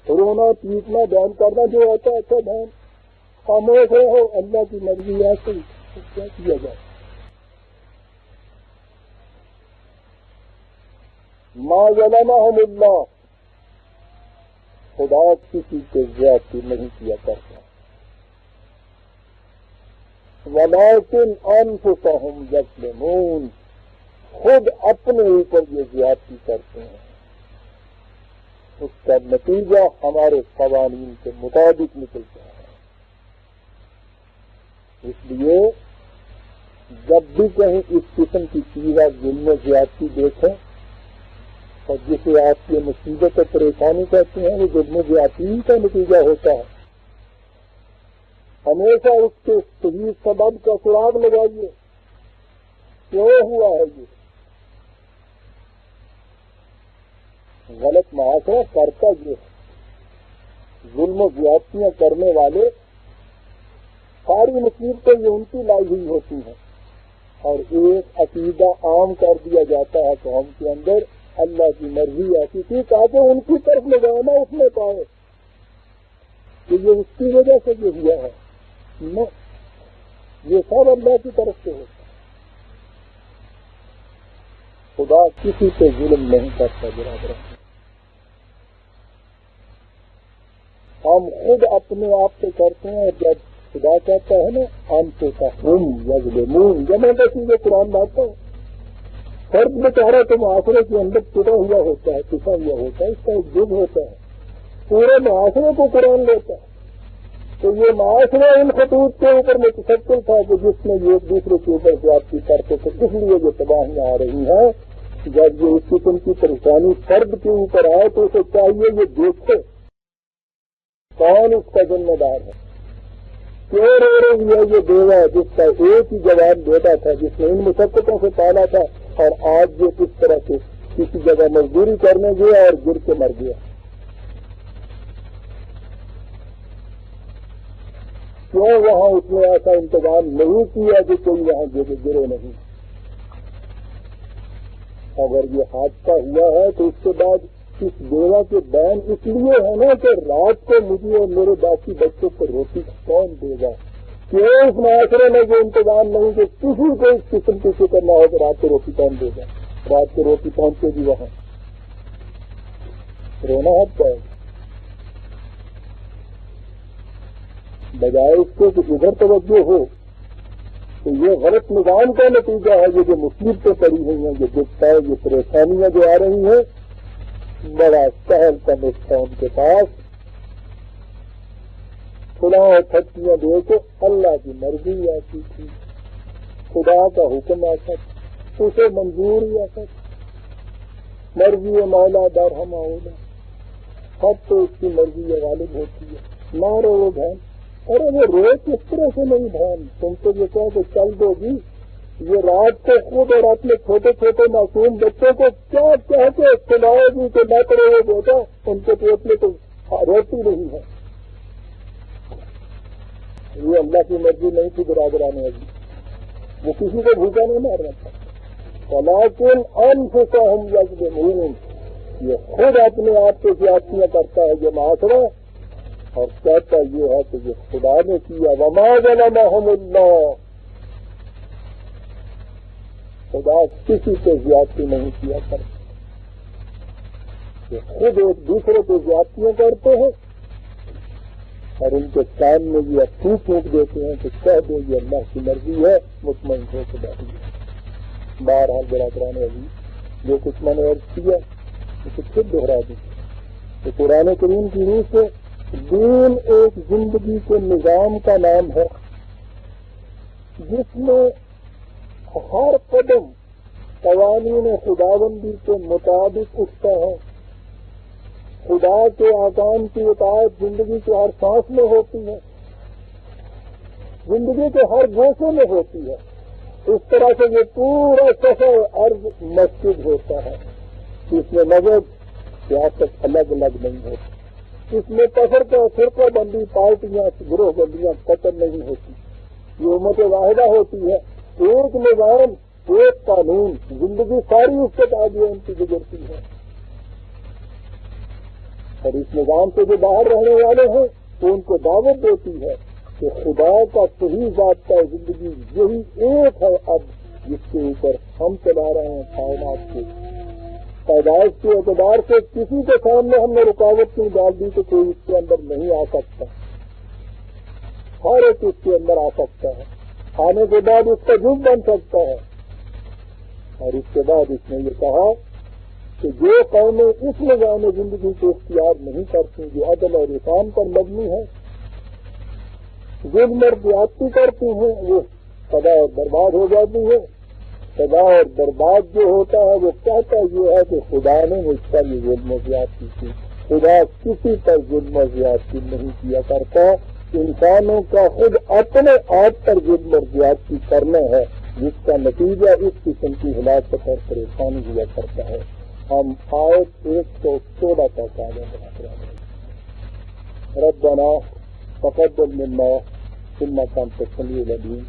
رونا پیٹنا بیان کرنا جو آتا ہے. اچھا بہن خاموش ہو، اللہ کی مرضی ہے تو کیا کیا جائے. ما ظلمہم اللہ، خدا کسی کے زیادتی نہیں کیا کرتا. ولیکن انفسہم یظلمون، خود اپنے اوپر یہ زیادتی کرتے ہیں. اس کا نتیجہ ہمارے قوانین کے مطابق نکلتا ہے. اس لیے جب بھی کہیں اس قسم کی چیز آپ ظلم و زیادتی دیکھیں اور جسے آپ یہ مصیبت اور پریشانی کہتے ہیں، وہ ظلم و زیادتی کا نتیجہ ہوتا ہے. ہمیشہ اس کے صحیح سبب کا سراغ لگائیے، کیوں ہوا ہے یہ. غلط معاشرہ کرتا یہ ہے، ظلم و زیادتیاں کرنے والے ساری مصیبتیں یہ ان کی لائی ہوئی ہوتی ہیں، اور ایک عقیدہ عام کر دیا جاتا ہے قوم کے اندر، اللہ کی مرضی ایسی تھی تاکہ ان کی طرف لگانا اس میں پائے کہ یہ اس کی وجہ سے یہ ہوا ہے. نہ، یہ سب اللہ کی طرف سے ہوتا ہے. خدا کسی پہ ظلم نہیں کرتا. برابر ہم خود اپنے آپ سے کرتے ہیں. جب خدا کہتا ہے نا انفسہم یظلمون، جمع کا چیزیں قرآن لاتا ہے. فرد بیچارہ تو معاشرے کے اندر ٹوٹا ہوا ہوتا ہے، پسا ہوا ہوتا ہے، اس کا ایک جز ہوتا ہے، پورے معاشرے کو قرآن لیتا ہے. تو یہ معاشرہ ان خطوط کے اوپر متشکل تھا کہ جس میں یہ ایک دوسرے کے اوپر زیادتی کرتے تھے. اس لیے جو تباہیاں آ رہی ہیں، جب یہ اس قسم کی پریشانی فرد کے اوپر آئے تو اسے چاہیے یہ دیکھے کون اس کا ذمہ دار ہے. کیوں رو رہی ہے یہ بیوہ جس کا ایک ہی جوان بیٹا تھا، جس نے ان مشقتوں سے پالا تھا، اور آج یہ کس طرح سے کسی جگہ مزدوری کرنے گیا اور گر کے مر گیا. کیوں وہاں اس نے ایسا انتظام نہیں کیا کہ کوئی وہاں گرے نہیں. اگر یہ حادثہ ہوا ہے تو اس کے بعد اس بیوہ کے بین اس لیے ہے نا کہ رات کو مجھے اور میرے باقی بچوں کو روٹی کون دے گا؟ کیوں اس معاشرے میں جو انتظام نہیں کہ کسی کو اس قسم کی فکر نہ ہو کہ رات کو روٹی کون دے گا؟ رات کو روٹی پہنچے گی وہاں رونا ہوتا ہے، بجائے اس کو کہ ادھر توجہ ہو تو یہ غلط نظام کا نتیجہ ہے. یہ جو مصیبتیں پڑی ہوئی ہیں، یہ دکھ ہے، یہ پریشانیاں جو آ رہی ہیں، بڑا سہل کا نسخہ ان کے پاس خدا اور چھٹیاں دے کے اللہ کی مرضی آتی تھی، خدا کا حکم آتا تھا، اسے منظور آتا تھا، مرضی مولا برہم اولا، سب تو اس کی مرضی غالب ہوتی ہے. نہ رو وہ بہن، ارے وہ روئے کس طرح سے نہیں بہن، تم تو یہ کہو کہ چل دو گی. یہ رات کو خود اور اپنے چھوٹے چھوٹے معصوم بچوں کو کیا کہہ کے سناؤ گی کہ نہ کرو وہ بیٹا، ان کے پوتلے تو روتی نہیں ہے. یہ اللہ کی مرضی نہیں تھی برادران عزیز، وہ کسی کو بھوکا نہیں مارنا تھا. لیکن انفسہم یظلمون، یہ خود اپنے آپ کو زیادتیاں کرتا ہے یہ معاشرہ، اور کہتا یہ ہے کہ یہ خدا نے کیا. وما ظلمہم اللہ، خدا کسی پہ زیادتی نہیں کیا کرتا، یہ خود ایک دوسرے پہ زیادتیاں کرتے ہیں اور ان کے کام میں یہ پھونک دیتے ہیں کہ کہہ دو یہ اللہ کی مرضی ہے، مطمئن ہو کے بیٹھیے. بہرحال برادران عزیز، جو کچھ میں نے عرض کیا اسے پھر دوہرا دوں کہ قرآن کریم کی روح سے دین ایک زندگی کے نظام کا نام ہے جس میں ہر قدم قوانین خداوندی کے مطابق اٹھتا ہے. خدا کے احکام کی اطاعت زندگی کے ہر سانس میں ہوتی ہے، زندگی کے ہر گوشے میں ہوتی ہے. اس طرح سے یہ پورا سفر عرض مسجد ہوتا ہے. اس میں مذہب سیاست الگ الگ نہیں ہوتی، اس میں تفرقہ فرقہ بندی پارٹیاں گروہ بندیاں قتل نہیں ہوتی. یہ امت واحدہ ہوتی ہے، ایک نظام ایک قانون، زندگی ساری اس کے آگے ان کی گزرتی ہے. اور اس نظام سے جو باہر رہنے والے ہیں تو ان کو دعوت دیتی ہے کہ خدا کا صحیح ضابطہ زندگی یہی ایک ہے اب جس کے اوپر ہم چلا رہے ہیں کائنات کی پیدائش کے اعتبار سے. کسی کے سامنے ہم نے رکاوٹ نہیں ڈال دی کہ کوئی اس کے اندر نہیں آ سکتا، ہر ایک اس کے اندر آ سکتا ہے، آنے کے بعد اس کا جز بن سکتا ہے. اور اس کے بعد اس نے یہ کہا کہ جو قومیں اس نظام زندگی کو اختیار نہیں کرتی، جو عدل اور احسان پر مبنی ہے، ظلم اور زیادتی کرتی ہیں، وہ تباہ اور برباد ہو جاتی ہے. تباہ اور برباد جو ہوتا ہے وہ کہتا یہ ہے کہ خدا نے مجھ پر یہ ظلم و زیادتی کی. خدا کسی پر ظلم و زیادتی نہیں کیا کرتا، انسانوں کا خود اپنے آپ پر ظلم اور زیادتی کرنا ہے جس کا نتیجہ اس قسم کی ہلاکت اور پریشانی ہوا کرتا ہے. ہم آیت 116 تک آگے بڑھتے ہیں. ربنا تقبل منا انك انت السميع العليم